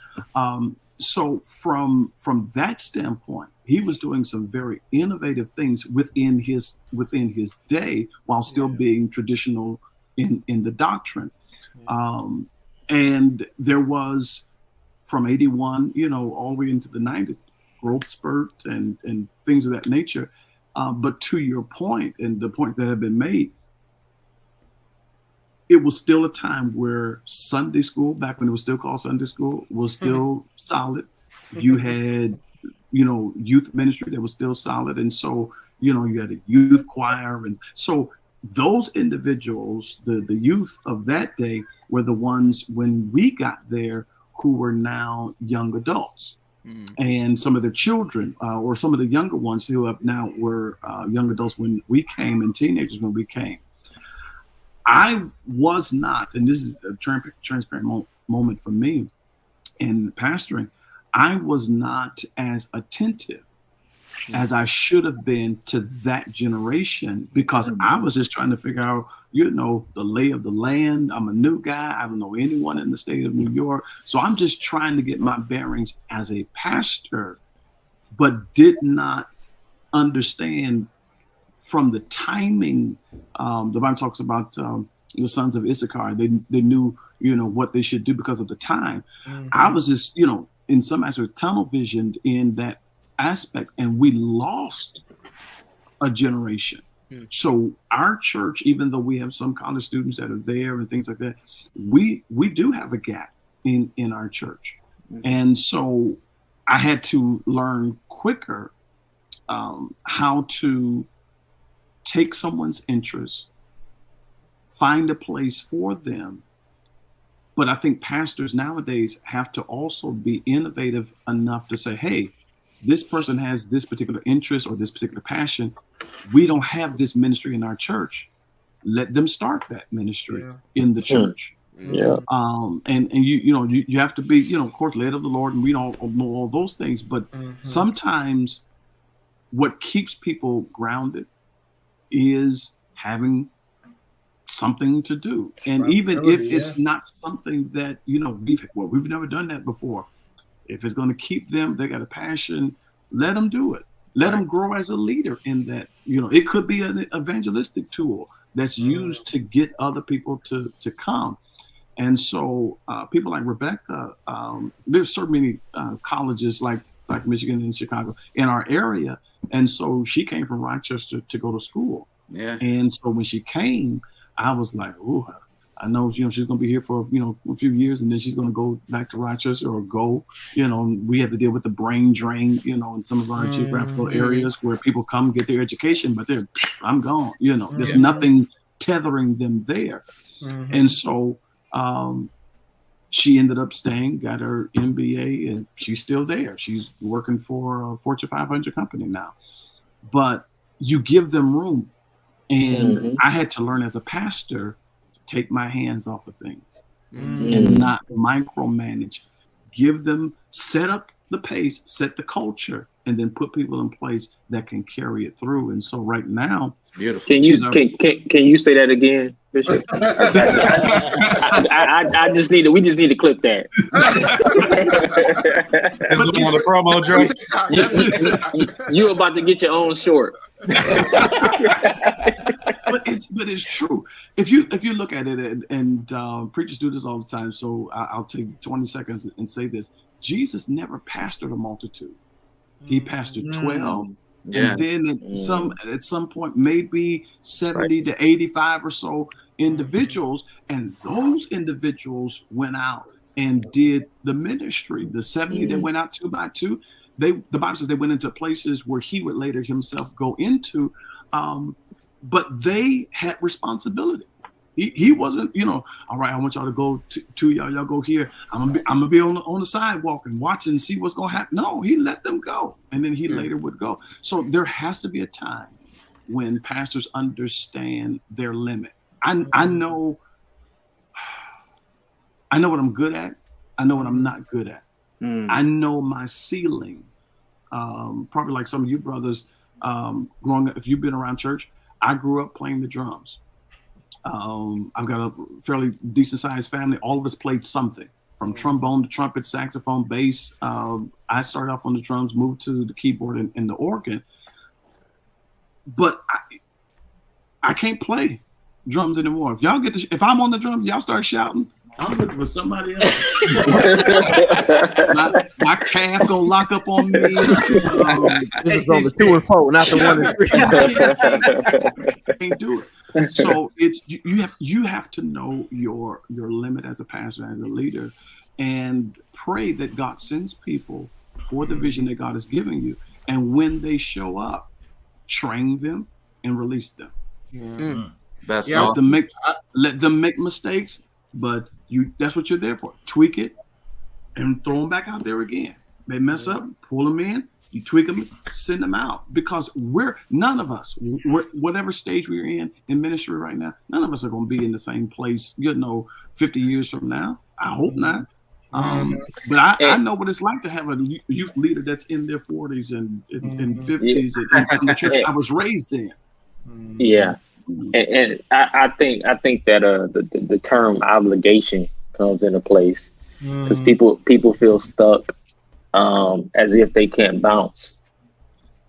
So from that standpoint, he was doing some very innovative things within his day, while still being traditional in the doctrine. And there was, from 81, all the way into the 90s, growth spurt and things of that nature. But to your point, and the point that had been made, it was still a time where Sunday school, back when it was still called Sunday school, was still solid. You had, youth ministry that was still solid. And so, you had a youth choir. And so those individuals, the youth of that day, were the ones, when we got there, who were now young adults. And some of their children, or some of the younger ones who have now were young adults when we came, and teenagers when we came. I was not, and this is a transparent moment for me in pastoring, I was not as attentive as I should have been to that generation, because I was just trying to figure out, the lay of the land. I'm a new guy. I don't know anyone in the state of New York. So I'm just trying to get my bearings as a pastor, but did not understand from the timing. The Bible talks about the sons of Issachar. They knew, what they should do because of the time. I was just, in some aspect, tunnel visioned in that aspect, and we lost a generation. So our church, even though we have some college students that are there and things like that, we do have a gap in our church. And so I had to learn quicker how to take someone's interest, find a place for them. But I think pastors nowadays have to also be innovative enough to say, hey, this person has this particular interest or this particular passion. We don't have this ministry in our church. Let them start that ministry in the church. Yeah. And you have to be, of course, led of the Lord, and we don't know all those things. But sometimes what keeps people grounded is having something to do. And even if it's not something that, we've never done that before. If it's going to keep them, they got a passion, let them do it. Let them grow as a leader in that. It could be an evangelistic tool that's used to get other people to come. And so people like Rebecca, there's so many colleges like Michigan and Chicago in our area. And so she came from Rochester to go to school. Yeah. And so when she came, I was like, ooh, I know, she's going to be here for, a few years, and then she's going to go back to Rochester or go, we have to deal with the brain drain, in some of our geographical areas where people come get their education, but I'm gone, there's nothing tethering them there. And so she ended up staying, got her MBA, and she's still there. She's working for a Fortune 500 company now. But you give them room. And I had to learn as a pastor to take my hands off of things and not micromanage. Give them, set up the pace, set the culture, and then put people in place that can carry it through. And so right now, it's beautiful. Can you say that again, Bishop? I just need to. We just need to clip that. On the promo, Joe. You about to get your own short. But it's true. If you look at it, and preachers do this all the time, so I'll take 20 seconds and say this: Jesus never pastored a multitude. He pastored 12, and then at some point maybe 70 to 85 or so individuals, and those individuals went out and did the ministry. The 70 that went out 2 by 2, the Bible says they went into places where he would later himself go into, but they had responsibility. He wasn't, all right, I want y'all to go to y'all go here. I'm gonna be on the sidewalk and watch and see what's gonna happen. No, he let them go, and then he later would go. So there has to be a time when pastors understand their limit. I know what I'm good at. I know what I'm not good at. I know my ceiling. Probably like some of you brothers, growing up, if you've been around church, I grew up playing the drums. I've got a fairly decent sized family. All of us played something, from trombone to trumpet, saxophone, bass. I started off on the drums, moved to the keyboard and the organ. But I can't play drums anymore. If I'm on the drums, y'all start shouting, I'm looking for somebody else. my calf gonna lock up on me. This is on the 2 and 4, not the 1 and 3. Can't do it. So it's you have to know your limit as a pastor, as a leader, and pray that God sends people for the vision that God is giving you. And when they show up, train them and release them. That's awesome. Let them make mistakes, but that's what you're there for. Tweak it and throw them back out there again. They mess up, pull them in, you tweak them, send them out. Because none of us, whatever stage we're in ministry right now, none of us are going to be in the same place, 50 years from now. I hope not. But I know what it's like to have a youth leader that's in their 40s and 50s in the church I was raised in. Yeah. And I think that the term obligation comes into place because people feel stuck as if they can't bounce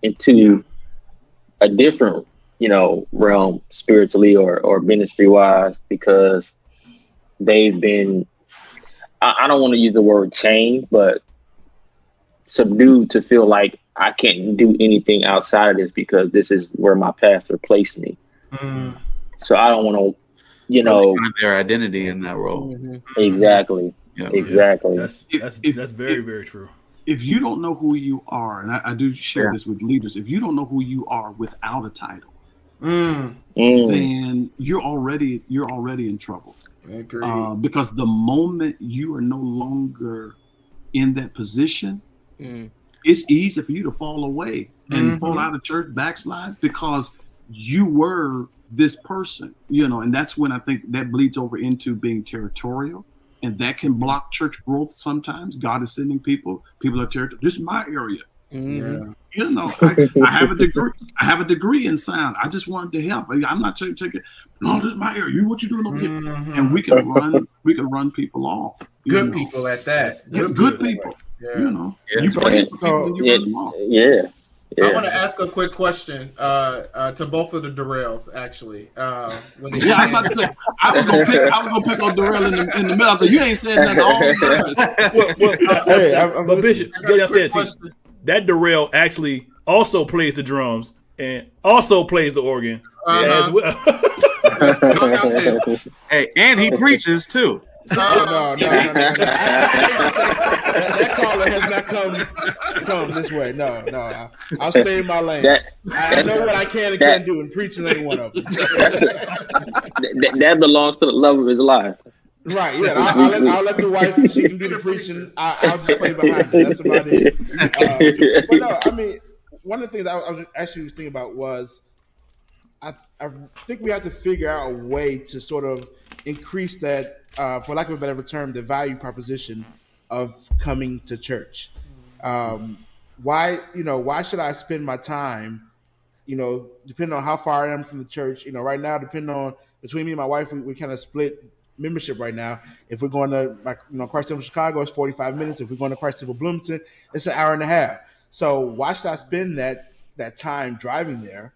into a different realm spiritually or ministry wise, because they've been, I don't want to use the word chained, but subdued to feel like I can't do anything outside of this because this is where my pastor placed me. So I don't want to, find their identity in that role. Exactly. Yeah. Exactly. That's very, very true. If you don't know who you are, and I do share this with leaders, if you don't know who you are without a title, then you're already in trouble. Because the moment you are no longer in that position, it's easy for you to fall away and fall out of church, backslide, because you were this person, you know, and that's when I think that bleeds over into being territorial, and that can block church growth sometimes. God is sending people are territorial. This is my area. Yeah. You know, I have a degree. I have a degree in sound. I just wanted to help. I'm not trying to take it. No, this is my area. What you doing over here? And we can run people off. Good people at that. It's good people. Yeah. You know, you pray for people and you run them off. Yeah. I want to ask a quick question to both of the Darrells, actually. I was about to say, I was gonna pick on Darrell in the middle. I was like, you ain't said nothing all service. But Bishop, that Darrell actually also plays the drums and also plays the organ as well. Hey, and he preaches too. No. That caller has not come this way. No. I'll stay in my lane. I know what I can and can't do, and preaching ain't one of them. That belongs to the love of his life. Right, yeah. I'll let the wife, she can do the preaching. I'll just play behind her. That's about it. But no, I mean, one of the things I was actually thinking about was I think we have to figure out a way to sort of increase that, for lack of a better term, the value proposition of coming to church. Why should I spend my time, depending on how far I am from the church, right now, depending on between me and my wife, we kind of split membership right now. If we're going to Christ Temple Chicago, it's 45 minutes. If we're going to Christ Temple Bloomington, it's an hour and a half. So why should I spend that time driving there,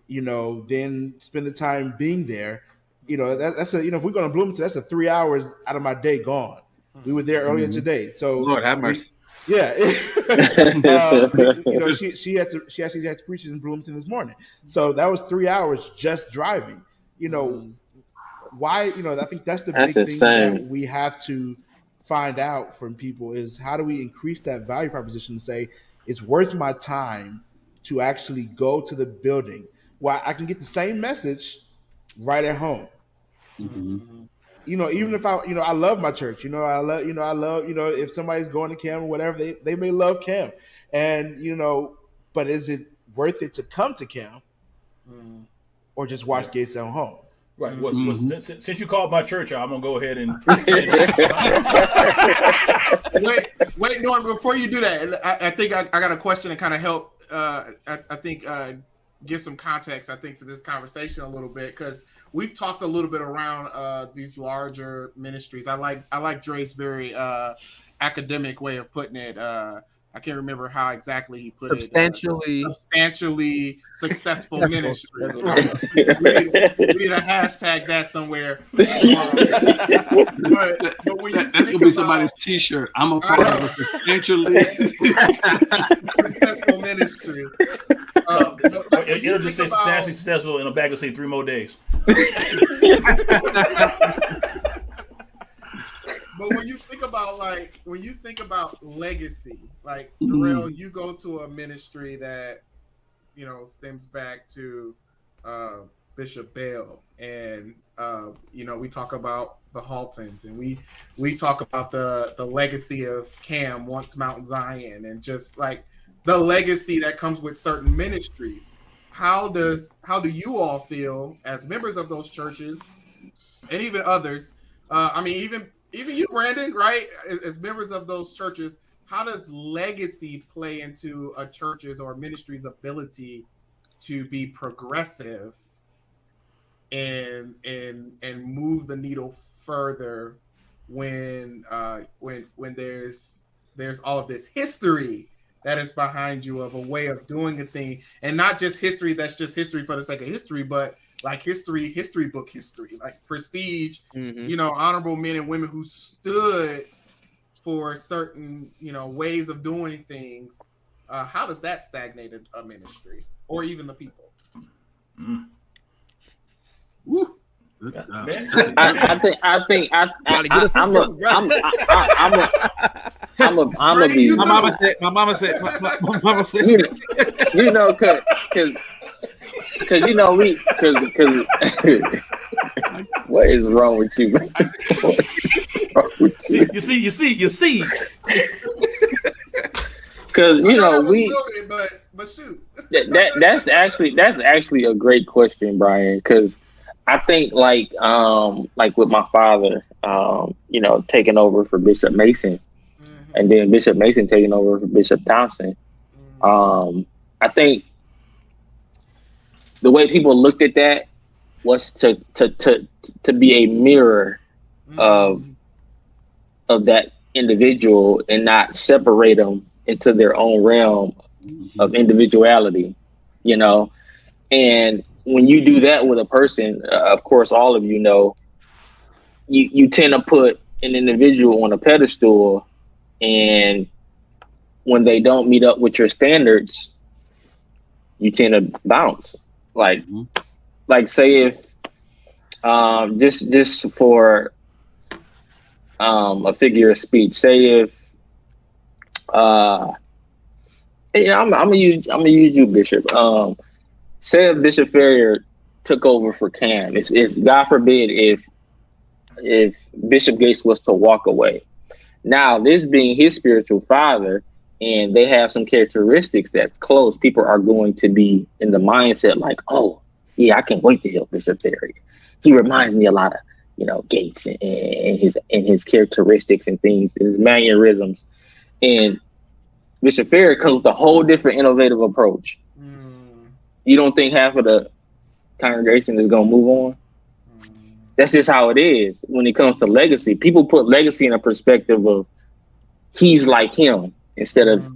then spend the time being there? That's if we're going to Bloomington, that's 3 hours out of my day gone. We were there earlier today. So Lord have mercy. Yeah. She actually had to preach in Bloomington this morning. So that was 3 hours just driving. Why, I think that's the big thing that we have to find out from people is how do we increase that value proposition and say it's worth my time to actually go to the building while I can get the same message right at home. Mm-hmm. Even if I love my church, I love, if somebody's going to camp or whatever, they may love camp, and but is it worth it to come to camp or just watch Gates at home? Right. Since you called my church, I'm gonna go ahead and wait, Norm. Before you do that, I think I got a question to kind of help. Give some context, I think, to this conversation a little bit, because we've talked a little bit around these larger ministries. I like Dre's very academic way of putting it. I can't remember how exactly he put substantially successful ministry. We need a hashtag that somewhere. But when that's gonna be somebody's T-shirt. I'm a part of a substantially successful ministry. It'll just say substantially successful, and the back will say 3 more days. But when you think about legacy, like Darrell, you go to a ministry that stems back to Bishop Bell, and we talk about the Haltons, and we talk about the legacy of Cam once Mount Zion, and just like the legacy that comes with certain ministries. How do you all feel as members of those churches, and even others? Even you, Brandon, right? As members of those churches, how does legacy play into a church's or ministry's ability to be progressive and move the needle further when there's all of this history that is behind you of a way of doing a thing, and not just history that's just history for the sake of history, but like history book history, like prestige, honorable men and women who stood for certain, ways of doing things. How does that stagnate a ministry or even the people? I think I'm a be. My mama said. Because what is wrong with you, man? You see. Because we. But shoot. that's actually a great question, Brian, because I think like with my father, taking over for Bishop Mason, and then Bishop Mason taking over for Bishop Thompson. I think the way people looked at that was to be a mirror of that individual and not separate them into their own realm of individuality, and when you do that with a person, of course, all of you know, you tend to put an individual on a pedestal, and when they don't meet up with your standards, you tend to bounce. Like say if just for a figure of speech, say if I'm gonna use you, Bishop. Say if Bishop Fairer took over for Cam, if God forbid, if Bishop Gates was to walk away, now this being his spiritual father, and they have some characteristics that's close, people are going to be in the mindset like, oh yeah, I can't wait to help Bishop Fairer. He reminds me a lot of Gates and his characteristics and things, his mannerisms, and Bishop Fairer comes with a whole different innovative approach. You don't think half of the congregation is going to move on? That's just how it is when it comes to legacy. People put legacy in a perspective of he's like him instead of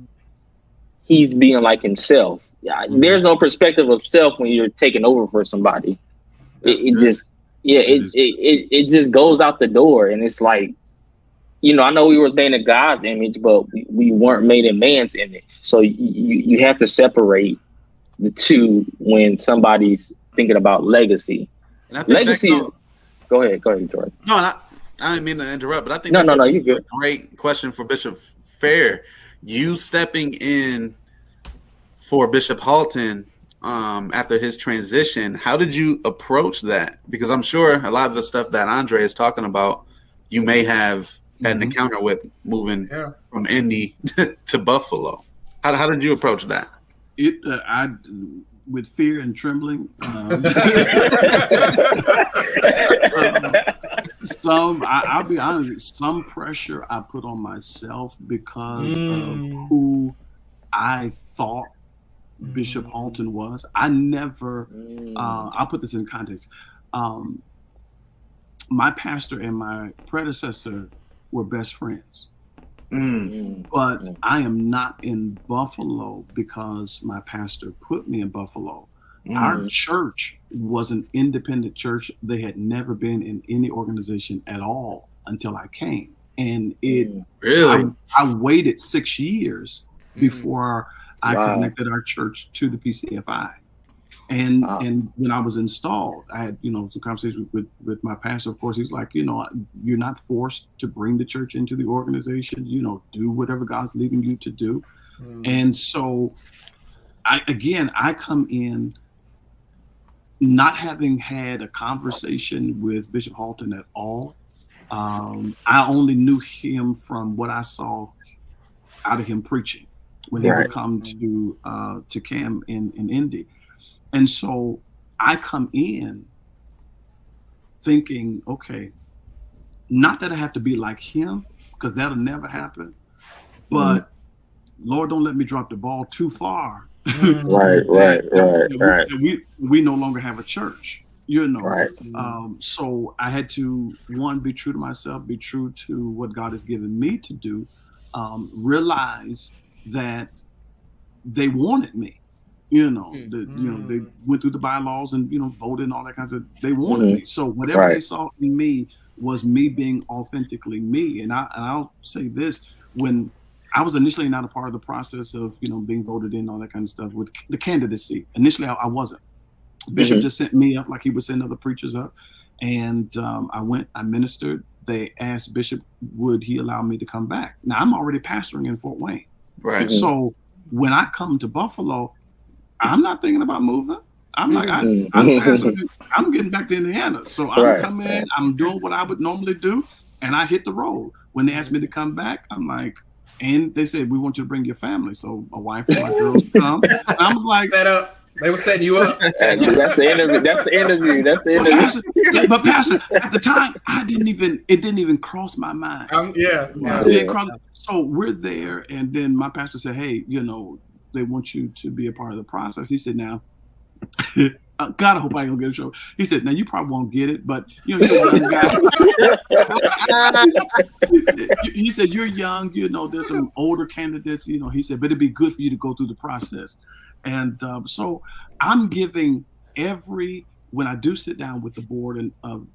he's being like himself. There's no perspective of self when you're taking over for somebody. It just goes out the door, and it's like, I know we were made in God's image, but we weren't made in man's image. So you have to separate the two when somebody's thinking about legacy. And I think legacy is, go ahead, Jordan. No, I didn't mean to interrupt, but I think no, you good. A great question for Bishop Fairer. You stepping in for Bishop Halton after his transition, how did you approach that? Because I'm sure a lot of the stuff that Andre is talking about, you may have had an encounter with moving from Indy to Buffalo. How did you approach that? With fear and trembling. I'll be honest, some pressure I put on myself because of who I thought Bishop Halton was. I never, I'll put this in context. My pastor and my predecessor were best friends. But I am not in Buffalo because my pastor put me in Buffalo. Our church was an independent church. They had never been in any organization at all until I came. And I waited 6 years before I connected our church to the PCFI. And when I was installed, I had, some conversations with my pastor. Of course, he's like, you're not forced to bring the church into the organization, do whatever God's leading you to do. And so I come in not having had a conversation with Bishop Halton at all. I only knew him from what I saw out of him preaching when he would come to Cam in Indy. And so I come in thinking, okay, not that I have to be like him, because that'll never happen, but Lord, don't let me drop the ball too far. Right. We no longer have a church, so I had to, one, be true to myself, be true to what God has given me to do, realize that they wanted me. They went through the bylaws and voted and all that kinds of. They wanted me, so whatever they saw in me was me being authentically me. And I'll say this: when I was initially not a part of the process of being voted in, all that kind of stuff with the candidacy. Initially, I wasn't. Bishop just sent me up like he would send other preachers up, and I went. I ministered. They asked Bishop, would he allow me to come back? Now I'm already pastoring in Fort Wayne, right? So when I come to Buffalo, I'm not thinking about moving. I'm like, I'm getting back to Indiana. So I'm coming in, I'm doing what I would normally do, and I hit the road. When they asked me to come back, I'm like, and they said, we want you to bring your family. So my wife and my girls come. And I was like, set up. They were setting you up. That's the interview. But Pastor, at the time, it didn't even cross my mind. So we're there, and then my pastor said, hey, they want you to be a part of the process. He said, now, God, I hope I don't get a show. He said, now you probably won't get it, but you're a young guy. he said, you're young, there's some older candidates, he said, but it'd be good for you to go through the process. And so I'm giving when I do sit down with the board of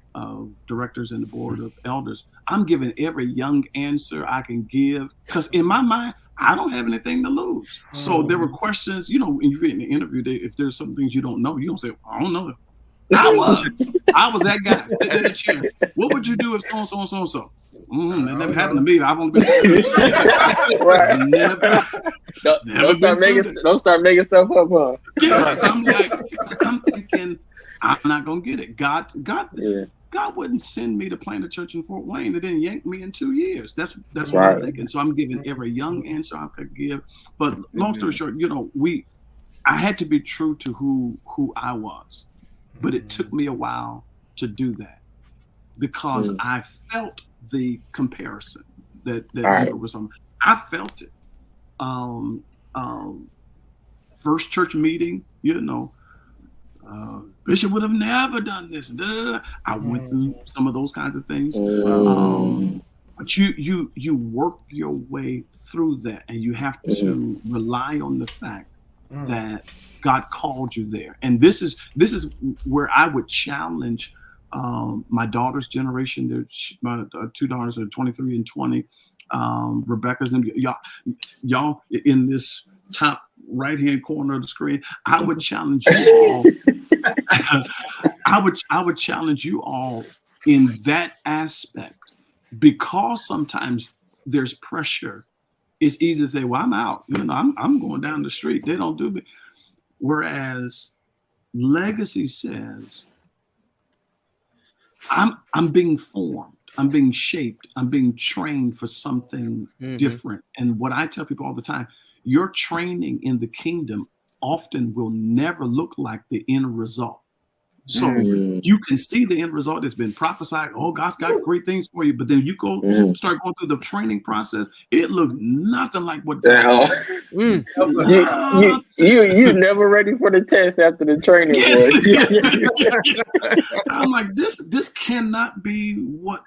directors and the board of elders, I'm giving every young answer I can give, because in my mind, I don't have anything to lose. So there were questions, when you're in the interview, if there's some things you don't know, you don't say, I don't know. I was that guy sitting in the chair. What would you do if so? That never happened to me. I won't be. Don't start making stuff up, huh? Yeah, so I'm thinking, I'm not gonna get it. God wouldn't send me to plant a church in Fort Wayne and then yank me in 2 years. That's what I'm thinking. So I'm giving every young answer I could give. But long story short, I had to be true to who I was, but it took me a while to do that because I felt the comparison that was on. I felt it. First church meeting, Bishop would have never done this. I went through some of those kinds of things. But you work your way through that, and you have to rely on the fact that God called you there. And this is where I would challenge my daughter's generation. My two daughters are 23 and 20. Rebecca's and y'all in this top right-hand corner of the screen. I would challenge you all. I would challenge you all in that aspect, because sometimes there's pressure. It's easy to say, well, I'm out. I'm going down the street. They don't do me. Whereas legacy says, I'm being formed. I'm being shaped. I'm being trained for something different. And what I tell people all the time, your training in the kingdom often will never look like the end result. So you can see the end result has been prophesied. Oh, God's got great things for you. But then you start going through the training process. It looks nothing like what God said. You never ready for the test after the training. I'm like, this cannot be what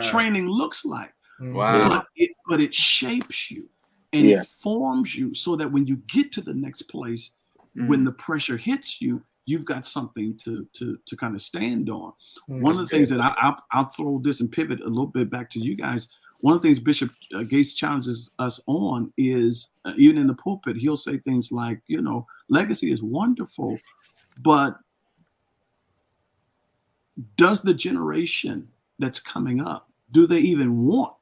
training looks like. Wow. But it shapes you and it forms you so that when you get to the next place, when the pressure hits you, you've got something to kind of stand on. One of the things that I'll throw this and pivot a little bit back to you guys. One of the things Bishop Gates challenges us on is, even in the pulpit, he'll say things like, legacy is wonderful, but does the generation that's coming up, do they even want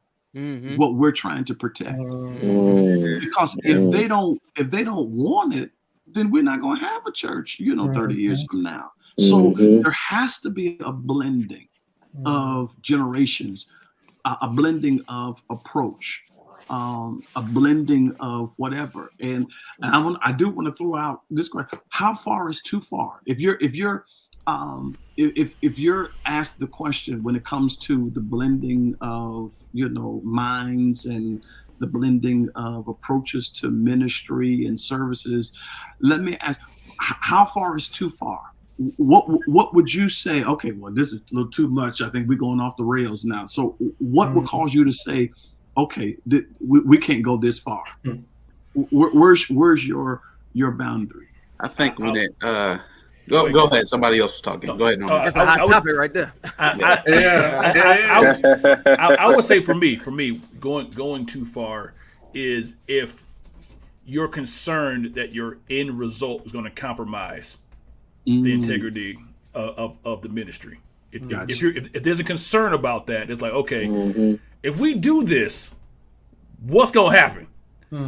what we're trying to protect? Because if they don't want it, then we're not going to have a church, 30 years from now. So there has to be a blending of generations, a blending of approach, a blending of whatever. And I do want to throw out this question: how far is too far? If you're asked the question when it comes to the blending of minds and the blending of approaches to ministry and services, let me ask, how far is too far? What would you say? Okay, well, this is a little too much. I think we're going off the rails now. So what would cause you to say, okay, we can't go this far? Where's your boundary? I think when it go ahead. Somebody else is talking. Go ahead. That's a hot topic right there. I would say for me, going too far is if you're concerned that your end result is going to compromise the integrity of the ministry. If there's a concern about that, it's like, okay, if we do this, what's going to happen?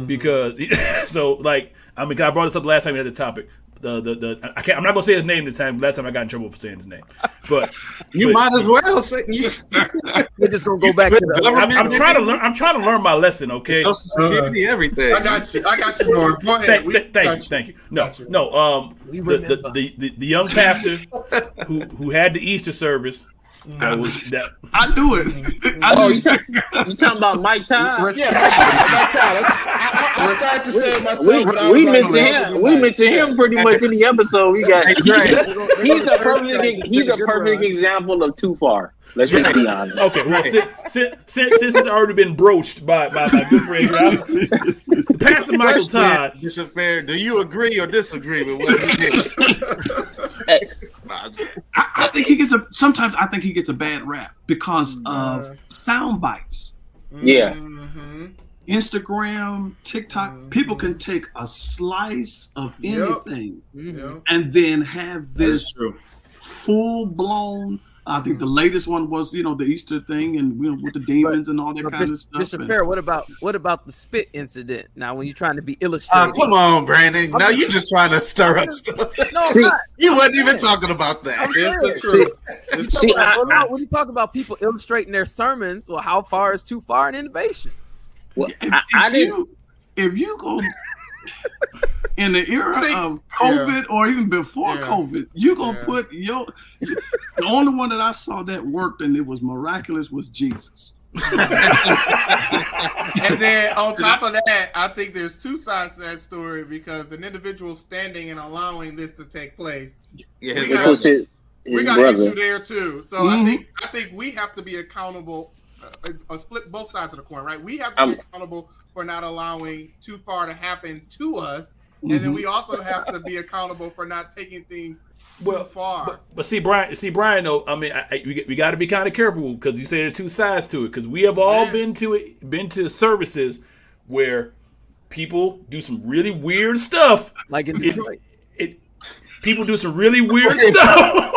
Because I brought this up last time we had the topic. I'm not gonna say his name this time. Last time I got in trouble for saying his name, but might as well say We're just gonna go back to the. I'm trying to learn my lesson. Okay, Social Security, everything. I got you, Lord. Go ahead. Thank you. No. The young pastor who had the Easter service. I knew it. You talking about Mike Todd? Yeah, Mike Todd. I started to say it myself. We mentioned him. We mentioned him pretty much in the episode. We got. He's a perfect example of too far. Let's just be honest. Okay, well, since it's already been broached by my good friend, Pastor Michael Todd. Bishop Fairer, do you agree or disagree with what he did? I think he gets sometimes I think he gets a bad rap because of sound bites. Yeah. Instagram, TikTok, people can take a slice of anything and then have this full-blown. I think the latest one was, the Easter thing and with the demons and all that kind of stuff. Bishop Fairer, what about the spit incident? Now, when you're trying to be illustrated, come on, Brandon. Now you're just trying to stir up stuff. No, you wasn't even talking about that. When you talk about people illustrating their sermons, well, how far is too far in innovation? Well, if you go in the era of COVID or even before COVID, you gonna put the only one that I saw that worked and it was miraculous was Jesus. And then on top of that, I think there's two sides to that story because an individual standing and allowing this to take place. We got issue there too. So I think we have to be accountable. Flip both sides of the coin, right? We have to be accountable for not allowing too far to happen to us, and then we also have to be accountable for not taking things too far. But see, Brian. Though, I mean, we got to be kind of careful because you say there are two sides to it. Because we have all been to services where people do some really weird stuff, like in Detroit. People do some really weird stuff.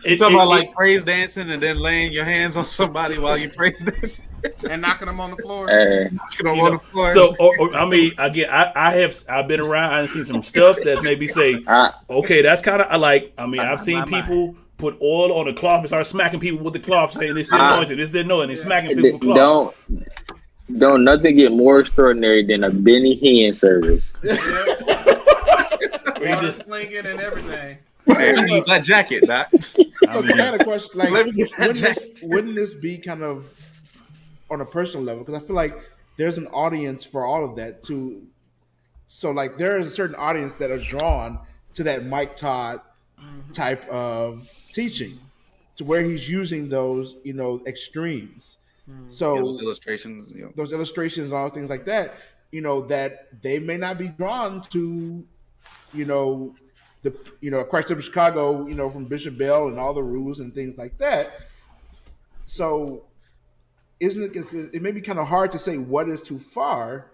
You talking about like praise dancing and then laying your hands on somebody while you praise dancing and knocking them on the floor. On the floor. So, I mean, again, I've been around. I've seen some stuff that maybe say, okay, that's kind of like. I mean, I've seen people put oil on a cloth and start smacking people with the cloth, saying this didn't know, this didn't know, and they're smacking people with cloth. Don't nothing get more extraordinary than a Benny Hinn service. Just slinging and everything. Hey, I need that jacket, Doc. So kind of question, like, wouldn't this be kind of on a personal level? Because I feel like there's an audience for all of that too. So like there is a certain audience that are drawn to that Mike Todd type of teaching, to where he's using those extremes. So those illustrations, and all things like that, that they may not be drawn to, Christ Church of Chicago, from Bishop Bell and all the rules and things like that. So, it may be kind of hard to say what is too far.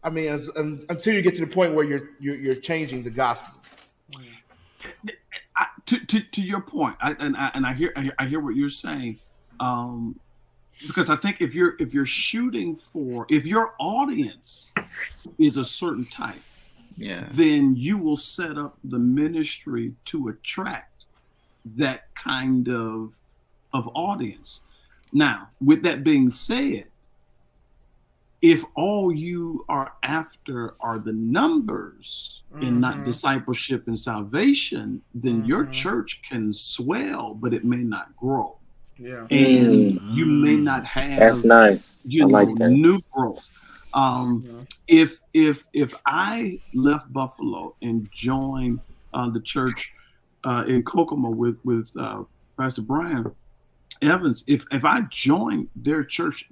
I mean, until you get to the point where you're changing the gospel. To your point, I hear what you're saying, because I think if you're shooting for, if your audience is a certain type. Then you will set up the ministry to attract that kind of audience. Now, with that being said, if all you are after are the numbers and not discipleship and salvation, then your church can swell, but it may not grow. Yeah. And you may not have that's nice. New growth. If I left Buffalo and joined the church in Kokomo with Pastor Brian Evans, if I joined their church,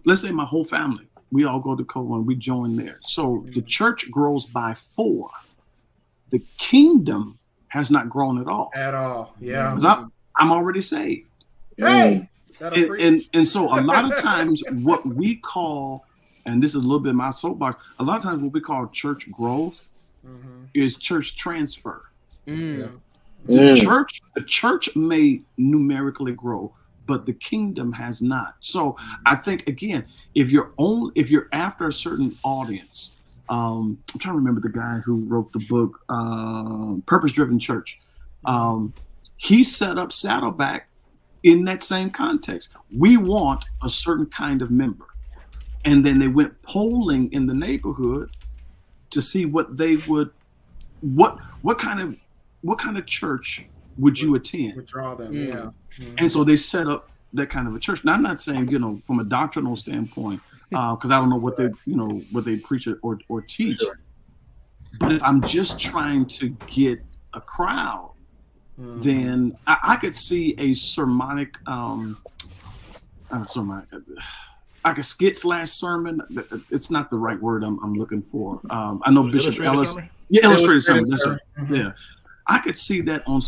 let's say my whole family, we all go to Kokomo and we join there. So the church grows by 4. The kingdom has not grown at all. Yeah. Because I'm already saved. Hey. And so a lot of times what we call, and this is a little bit of my soapbox, a lot of times what we call church growth is church transfer. The church may numerically grow, but the kingdom has not. So I think, again, if you're after a certain audience, I'm trying to remember the guy who wrote the book, Purpose Driven Church. He set up Saddleback in that same context. We want a certain kind of member. And then they went polling in the neighborhood to see what they would, what kind of church would you attend? Would draw them, yeah. And so they set up that kind of a church. Now, I'm not saying, from a doctrinal standpoint, because I don't know what they preach or teach. Sure. But if I'm just trying to get a crowd, then I could see a sermonic, like a skit/sermon. It's not the right word I'm looking for. I know Bishop Ellis. Yeah, illustrated sermon. That's right. Yeah, I could see that on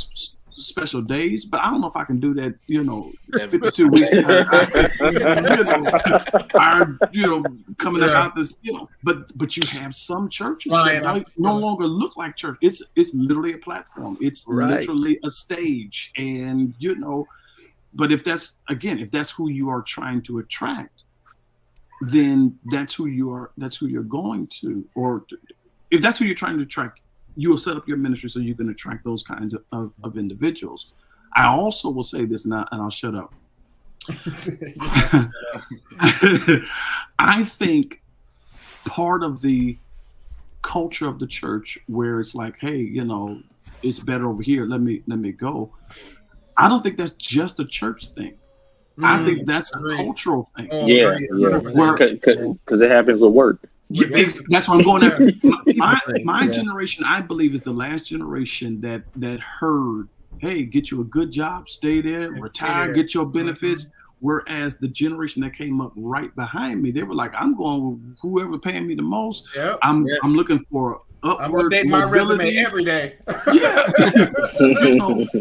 special days, but I don't know if I can do that. 52 weeks. Coming about this. But you have some churches that no longer look like church. It's literally a platform. It's literally a stage, and But if that's who you are trying to attract, then that's who you're going to, or if that's who you're trying to attract, you will set up your ministry so you can attract those kinds of individuals. I also will say this now, and I'll shut up. I think part of the culture of the church where it's like, hey, it's better over here. Let me go. I don't think that's just a church thing. I think that's a cultural thing. Yeah. Because it happens with work. That's what I'm going at. My generation, I believe, is the last generation that heard, hey, get you a good job, stay there, retire, get your benefits. Whereas the generation that came up right behind me, they were like, I'm going with whoever paying me the most. Yep. I'm looking for upward mobility. My resume every day. Yeah.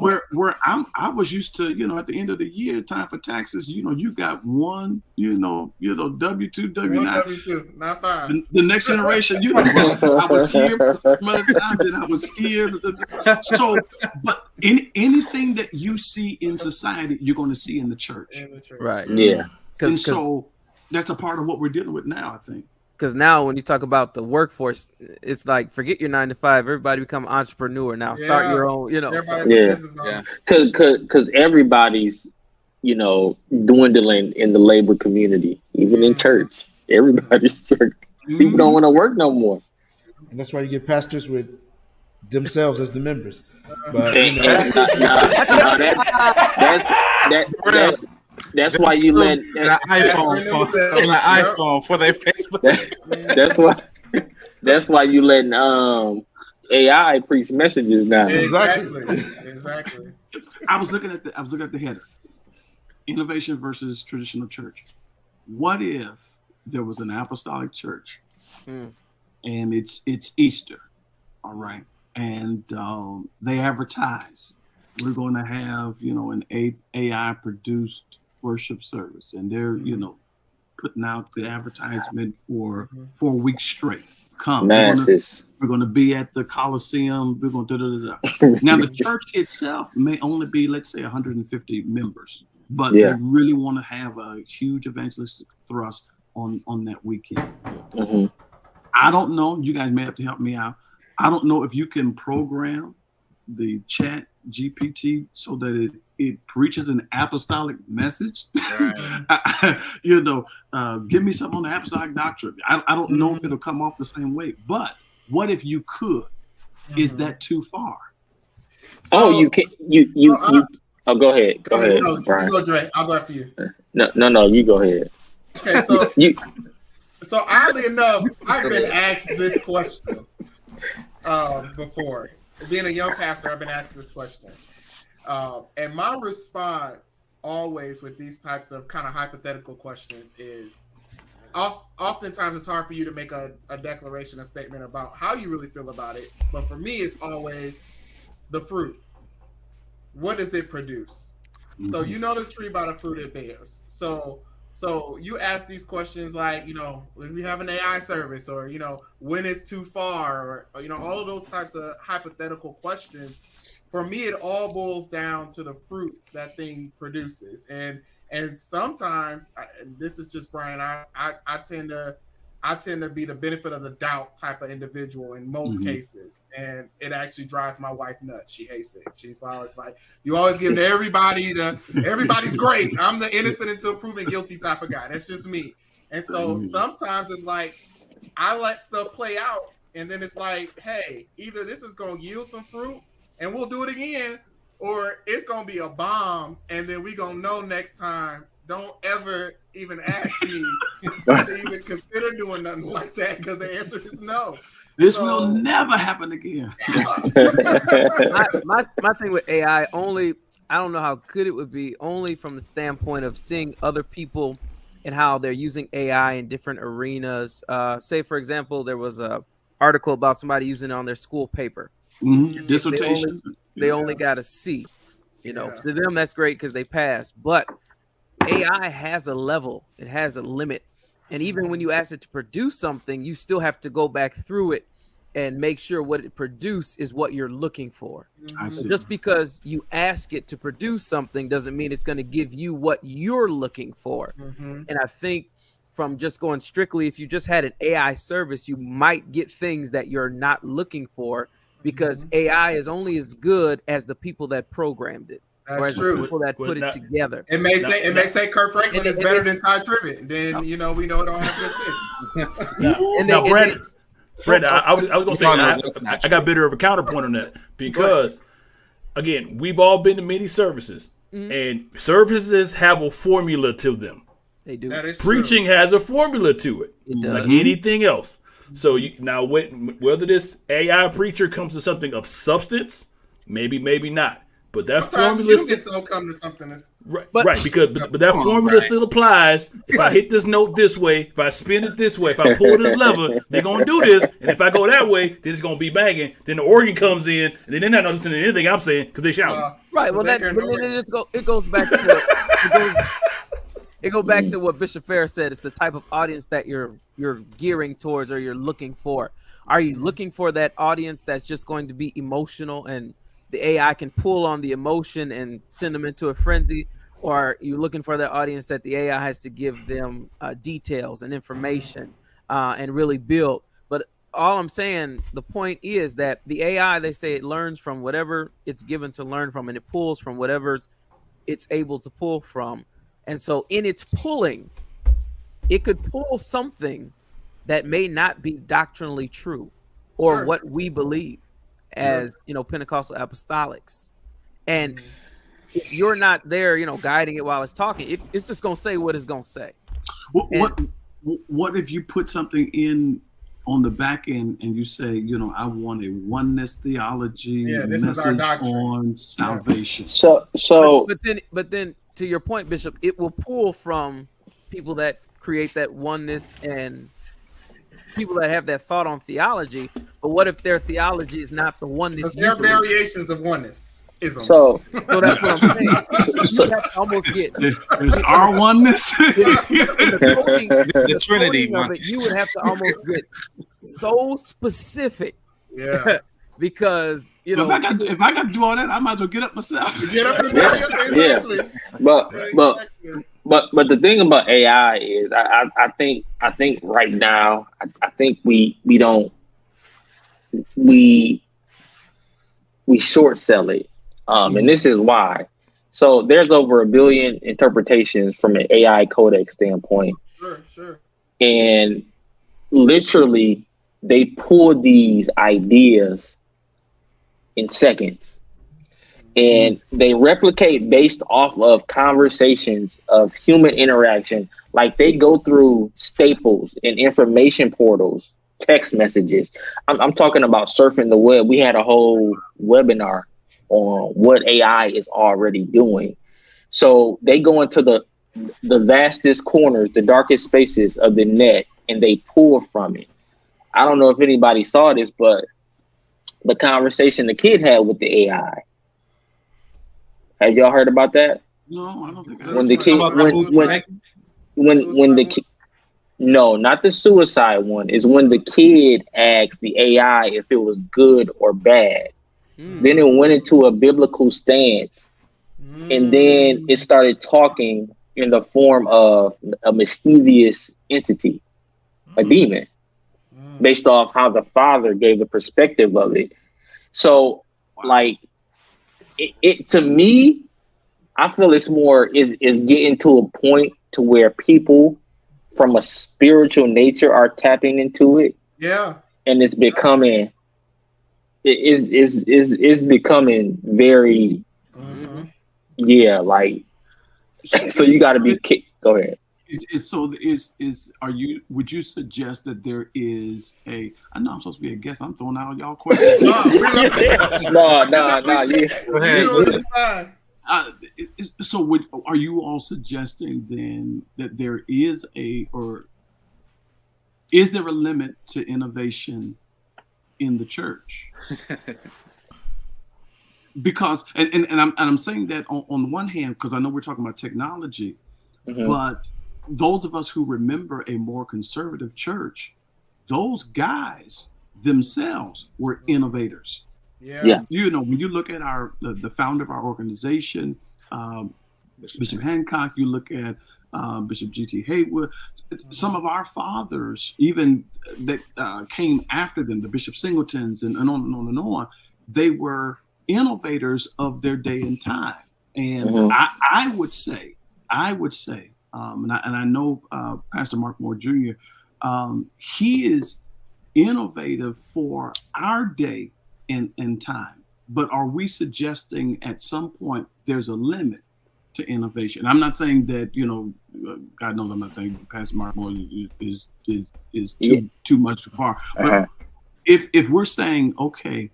Where I was used to, at the end of the year, time for taxes, you got one, W-2, W-9. W-2, not five. The next generation, I was here for some other time, then I was here. So, but anything that you see in society, you're going to see in the church. Right. Yeah. And so that's a part of what we're dealing with now, I think. Because now when you talk about the workforce, it's like, forget your 9 to 5. Everybody become an entrepreneur now. Start your own, Because everybody's, dwindling in the labor community, even in church. Everybody's church. People don't want to work no more. And that's why you get pastors with themselves as the members. But, that's why you let an iPhone for their Facebook. That's why you letting AI preach messages now. Exactly. I was looking at the header. Innovation versus traditional church. What if there was an apostolic church and it's Easter, all right, and they advertise we're going to have an AI produced worship service, and they're putting out the advertisement for 4 weeks straight. Come, we're going to be at the Coliseum. We're going to Now the church itself may only be, let's say, 150 members, but they really want to have a huge evangelistic thrust on that weekend. I don't know. You guys may have to help me out. I don't know if you can program the chat GPT so that it preaches an apostolic message. Right. Give me something on the apostolic doctrine. I don't know if it'll come off the same way, but what if you could? Is that too far? So, you can go ahead. Go ahead, Brian. You go, Dre. I'll go after you. No, you go ahead. Okay, so so oddly enough, I've been asked this question before. Being a young pastor, I've been asked this question. And my response always with these types of kind of hypothetical questions is oftentimes it's hard for you to make a declaration, a statement about how you really feel about it. But for me, it's always the fruit. What does it produce? So you know the tree by the fruit it bears. So you ask these questions like, when we have an AI service, or, when it's too far, or all of those types of hypothetical questions. For me, it all boils down to the fruit that thing produces. And sometimes, and this is just Brian, I tend to I tend to be the benefit of the doubt type of individual in most cases, and it actually drives my wife nuts. She hates it. She's always like, "You always give to everybody's great. I'm the innocent until proven guilty type of guy." That's just me. And so sometimes it's like I let stuff play out, and then it's like, "Hey, either this is gonna yield some fruit, and we'll do it again, or it's gonna be a bomb, and then we gonna know next time." Don't ever even ask me to even consider doing nothing like that, because the answer is no. This will never happen again. my thing with AI, only I don't know how good it would be, only from the standpoint of seeing other people and how they're using AI in different arenas. Say, for example, there was a article about somebody using it on their school paper. Dissertation. They only got a C. To them that's great because they passed, but AI has a level, it has a limit, and even when you ask it to produce something, you still have to go back through it and make sure what it produces is what you're looking for. So just because you ask it to produce something doesn't mean it's going to give you what you're looking for. And I think from just going strictly, if you just had an AI service, you might get things that you're not looking for, because AI is only as good as the people that programmed it. That's true. People that put it together. It may say Kurt Franklin is better than Ty Tribbett. Then we know it don't have good sense. Now, Brandon, I was going to say I got a bit of a counterpoint on that, because again, we've all been to many services, and services have a formula to them. They do. Preaching has a formula to it, like anything else. So now, whether this AI preacher comes to something of substance, maybe not. But that formula still come to something. Right, because that formula still applies. If I hit this note this way, if I spin it this way, if I pull this lever, they're gonna do this. And if I go that way, then it's gonna be banging. Then the organ comes in, and then they're not listening to anything I'm saying because they shout. Right. Well, it goes back to it goes back to what Bishop Fairer said. It's the type of audience that you're gearing towards or you're looking for. Are you looking for that audience that's just going to be emotional and the AI can pull on the emotion and send them into a frenzy? Or are you looking for that audience that the AI has to give them details and information and really build? But all I'm saying, the point is that the AI, they say it learns from whatever it's given to learn from, and it pulls from whatever it's able to pull from. And so in its pulling, it could pull something that may not be doctrinally true or what we believe as Pentecostal apostolics. And if you're not there guiding it while it's talking, it's just gonna say what it's gonna say. What if you put something in on the back end and you say, I want a oneness theology message on salvation? But then to your point, Bishop, it will pull from people that create that oneness and people that have that thought on theology. But what if their theology is not the oneness? There are variations of oneness. So that's what I'm saying. You have to almost get there's our oneness. The Trinity one. You would have to almost get so specific. Yeah. Because if I got to do all that, I might as well get up myself. Get up exactly. But the thing about AI is, I think right now, I think we short sell it, and this is why. So there's over 1 billion interpretations from an AI codex standpoint. Sure. And literally, they pull these ideas in seconds, and they replicate based off of conversations of human interaction. Like they go through staples and information portals, text messages. I'm talking about surfing the web. We had a whole webinar on what AI is already doing. So they go into the vastest corners, the darkest spaces of the net, and they pull from it. I don't know if anybody saw this, but the conversation the kid had with the AI. Have y'all heard about that? No, I don't think. When the kid, when the kid, no, not the suicide one. Is when the kid asked the AI if it was good or bad. Then it went into a biblical stance, and then it started talking in the form of a mischievous entity. a demon, based off how the Father gave the perspective of it. So, like, it to me, I feel it's more is getting to a point to where people from a spiritual nature are tapping into it. Yeah. And it's becoming is becoming very like so you got to be go ahead. Would you suggest that there is I know I'm supposed to be a guest, I'm throwing out y'all questions. No. Go ahead. So are you all suggesting then that there is is there a limit to innovation in the church? Because and I'm saying that on the one hand, because I know we're talking about technology, but those of us who remember a more conservative church, those guys themselves were innovators. Yeah. You know, when you look at the founder of our organization, Bishop Hancock, you look at Bishop G.T. Haywood, some of our fathers, even that came after them, the Bishop Singletons and on and on and on, they were innovators of their day and time. And I would say, and I know Pastor Mark Moore Jr., he is innovative for our day and time. But are we suggesting at some point there's a limit to innovation? I'm not saying that, God knows I'm not saying Pastor Mark Moore is too much too far. But if we're saying, okay,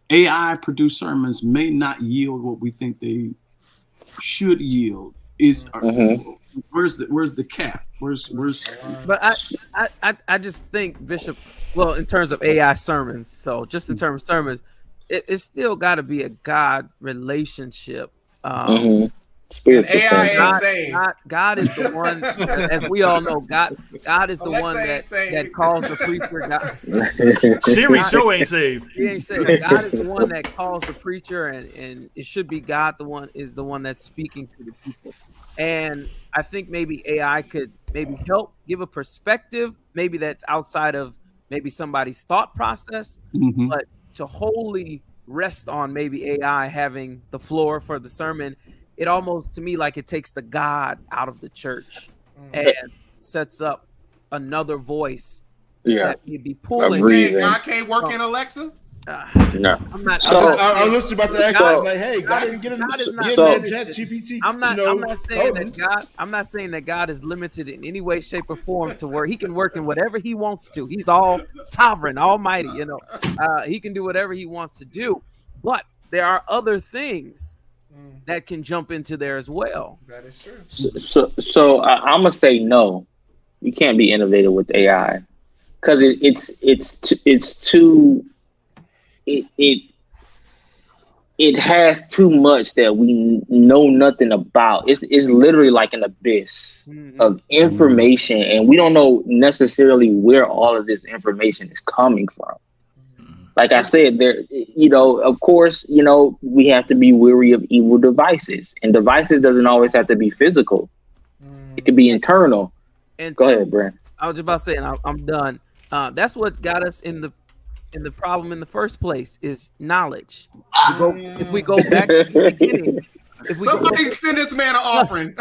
AI produced sermons may not yield what we think they should yield, where's the cap? But I just think, Bishop, well, in terms of AI sermons, so just in terms of sermons, it's still got to be a God relationship. God is the one, as we all know, God is the one that calls the preacher. Siri show ain't saved. He ain't saved. God is the one that calls the preacher, and it should be God is the one that's speaking to the people. And I think maybe AI could maybe help give a perspective, maybe that's outside of maybe somebody's thought process, but to wholly rest on maybe AI having the floor for the sermon, it almost to me like it takes the God out of the church and sets up another voice that may be pulling. God can't work in Alexa? No, I'm not. I was about to ask you, like, hey, God can get in that Chat GPT. I'm not saying that God is limited in any way, shape, or form to where he can work in whatever he wants to. He's all sovereign, almighty. He can do whatever he wants to do. But there are other things that can jump into there as well. That is true. So I'm gonna say no. You can't be innovative with AI because it's too. It has too much that we know nothing about. It's literally like an abyss of information, and we don't know necessarily where all of this information is coming from. Like I said, there, of course, we have to be wary of evil devices, and devices doesn't always have to be physical. It could be internal. And go ahead, Brent. I was just about to say, and I'm done. That's what got us in the problem in the first place is knowledge. If we go back to the beginning, somebody send this man an offering.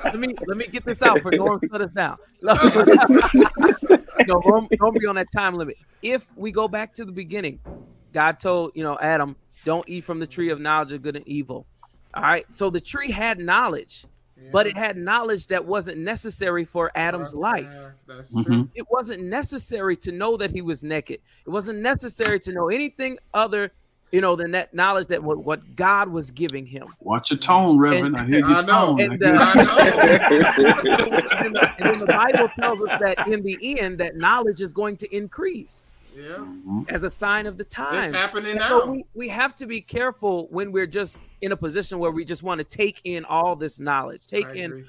let me get this out for Norm shut us down. No, don't be on that time limit. If we go back to the beginning, God told Adam, don't eat from the tree of knowledge of good and evil. All right, so the tree had knowledge. But it had knowledge that wasn't necessary for Adam's life. That's true. It wasn't necessary to know that he was naked. It wasn't necessary to know anything other, than that knowledge that what God was giving him. Watch your tone, Reverend. I hear your tone. And then the Bible tells us that in the end, that knowledge is going to increase. Yeah. As a sign of the time. It's happening now. So we have to be careful when we're just in a position where we just want to take in all this knowledge, and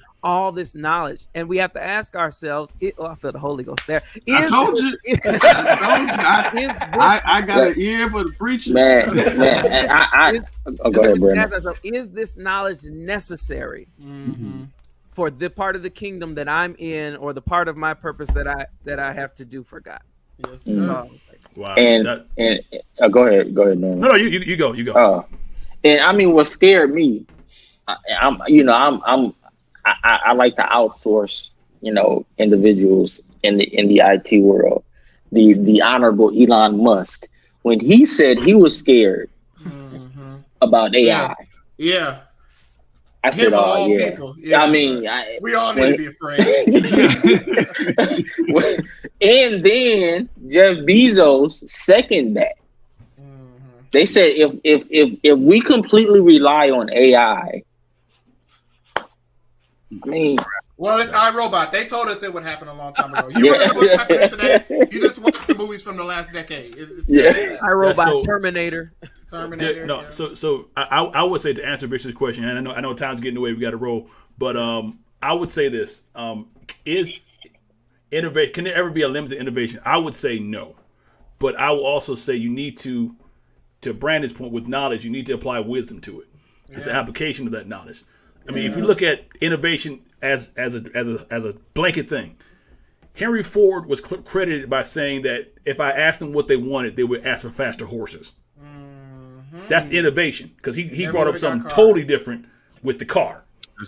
we have to ask ourselves. I feel the Holy Ghost there. I told you. I got an ear for the preacher. Man. Go ahead, Brandon. Ask ourselves, is this knowledge necessary for the part of the kingdom that I'm in, or the part of my purpose that I have to do for God. Yes, That's sir. all I'm saying. Wow. And go ahead, man. No, you go. And I mean, what scared me, I like to outsource, individuals in the IT world. The honorable Elon Musk, when he said he was scared about AI, Yeah. I said, "Oh yeah." People. Yeah. I mean, we all need to be afraid. And then Jeff Bezos second that. They said if we completely rely on AI, I mean, well, it's iRobot. They told us it would happen a long time ago. You want to know what's happening today? You just watch the movies from the last decade. iRobot, Terminator. Terminator. So I would say, to answer Bishop's question, and I know time's getting away, we got to roll, but I would say this: is innovation, can there ever be a limited innovation? I would say no, but I will also say you need to Brandon's point, with knowledge, you need to apply wisdom to it. It's the application of that knowledge. I mean, if you look at innovation as a blanket thing, Henry Ford was credited by saying that if I asked them what they wanted, they would ask for faster horses. That's the innovation, because he brought up something totally different with the car,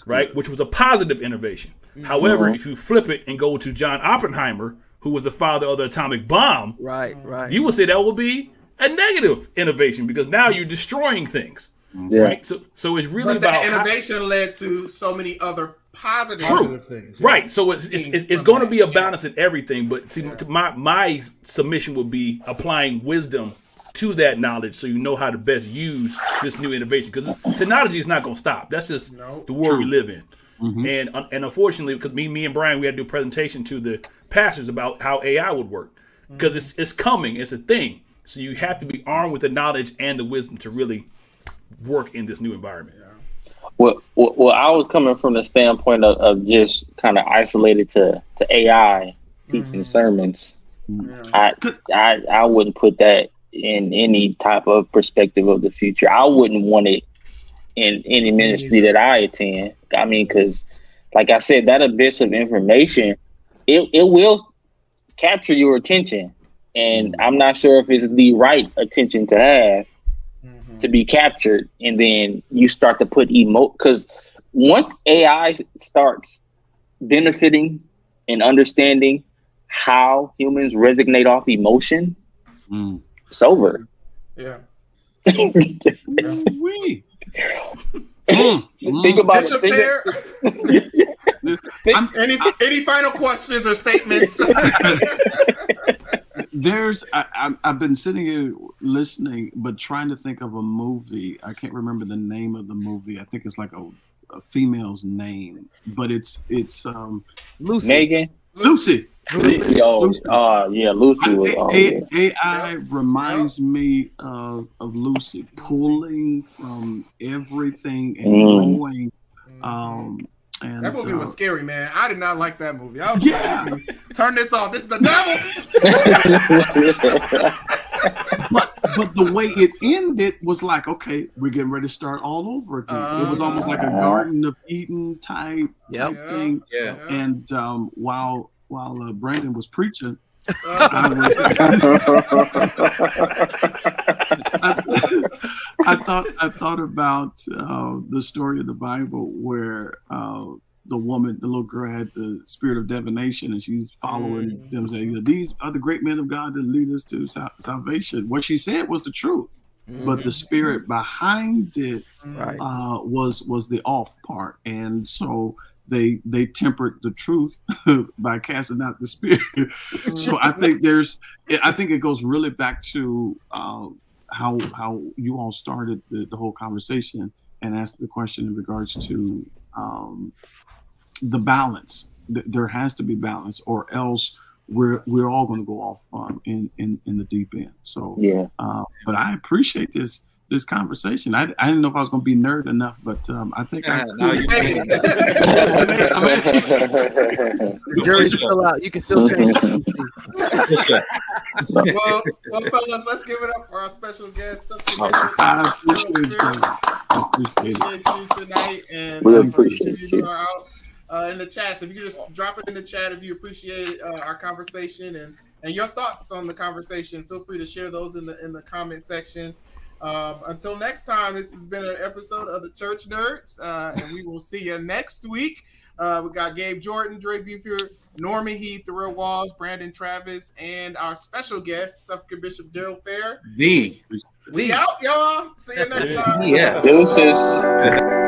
right? Which was a positive innovation. However, if you flip it and go to John Oppenheimer, who was the father of the atomic bomb, right, you would say that would be a negative innovation, because now you're destroying things, right? So it's really about that innovation led to so many other positive things, right? So it's going to be a balance in everything. But see, my submission would be applying wisdom to that knowledge, so you know how to best use this new innovation, because technology is not going to stop. That's just the world we live in. And unfortunately, because me and Brian, we had to do a presentation to the pastors about how AI would work, because it's coming, it's a thing. So you have to be armed with the knowledge and the wisdom to really work in this new environment. Well, I was coming from the standpoint of just kind of isolated to AI teaching sermons. I wouldn't put that in any type of perspective of the future. I wouldn't want it in any ministry that I attend. I mean, because like I said, that abyss of information, it will capture your attention. And I'm not sure if it's the right attention to have to be captured. And then you start to put because once AI starts benefiting and understanding how humans resonate off emotion, it's over. Yeah. Think about Bishop it. Any final questions or statements? I've been sitting here listening, but trying to think of a movie. I can't remember the name of the movie. I think it's like a female's name, but it's Lucy. Megan. Lucy. Lucy. Lucy was AI reminds me of Lucy, pulling from everything and growing. And that movie was scary, man. I did not like that movie. I was like, turn this off. This is the devil. but the way it ended was like, okay, we're getting ready to start all over again. It was almost like a Garden of Eden type thing. Yeah. And while Brandon was preaching, I thought about the story of the Bible where the little girl had the spirit of divination, and she's following them, saying, "These are the great men of God that lead us to salvation." What she said was the truth, but the spirit behind it was the off part, and so they tempered the truth by casting out the spirit. So I think it goes really back to how you all started the whole conversation and asked the question in regards to the balance. There has to be balance, or else we're all going to go off in the deep end. So but I appreciate this conversation. I didn't know if I was going to be nerd enough, but I think the jury's still out. You can still change. well, fellas, let's give it up for our special guest. I appreciate you tonight, and we appreciate you. in the chat. So if you could just drop it in the chat if you appreciate our conversation and your thoughts on the conversation, feel free to share those in the comment section. Until next time, this has been an episode of the Church Nerds, and we will see you next week. We got Gabe Jordan, Dre Buford, Norman Heath, Darrell Walls, Brandon Travis, and our special guest, Suffragan Bishop Darrell Fairer. We out, y'all. See you next time. Yeah. Deuces.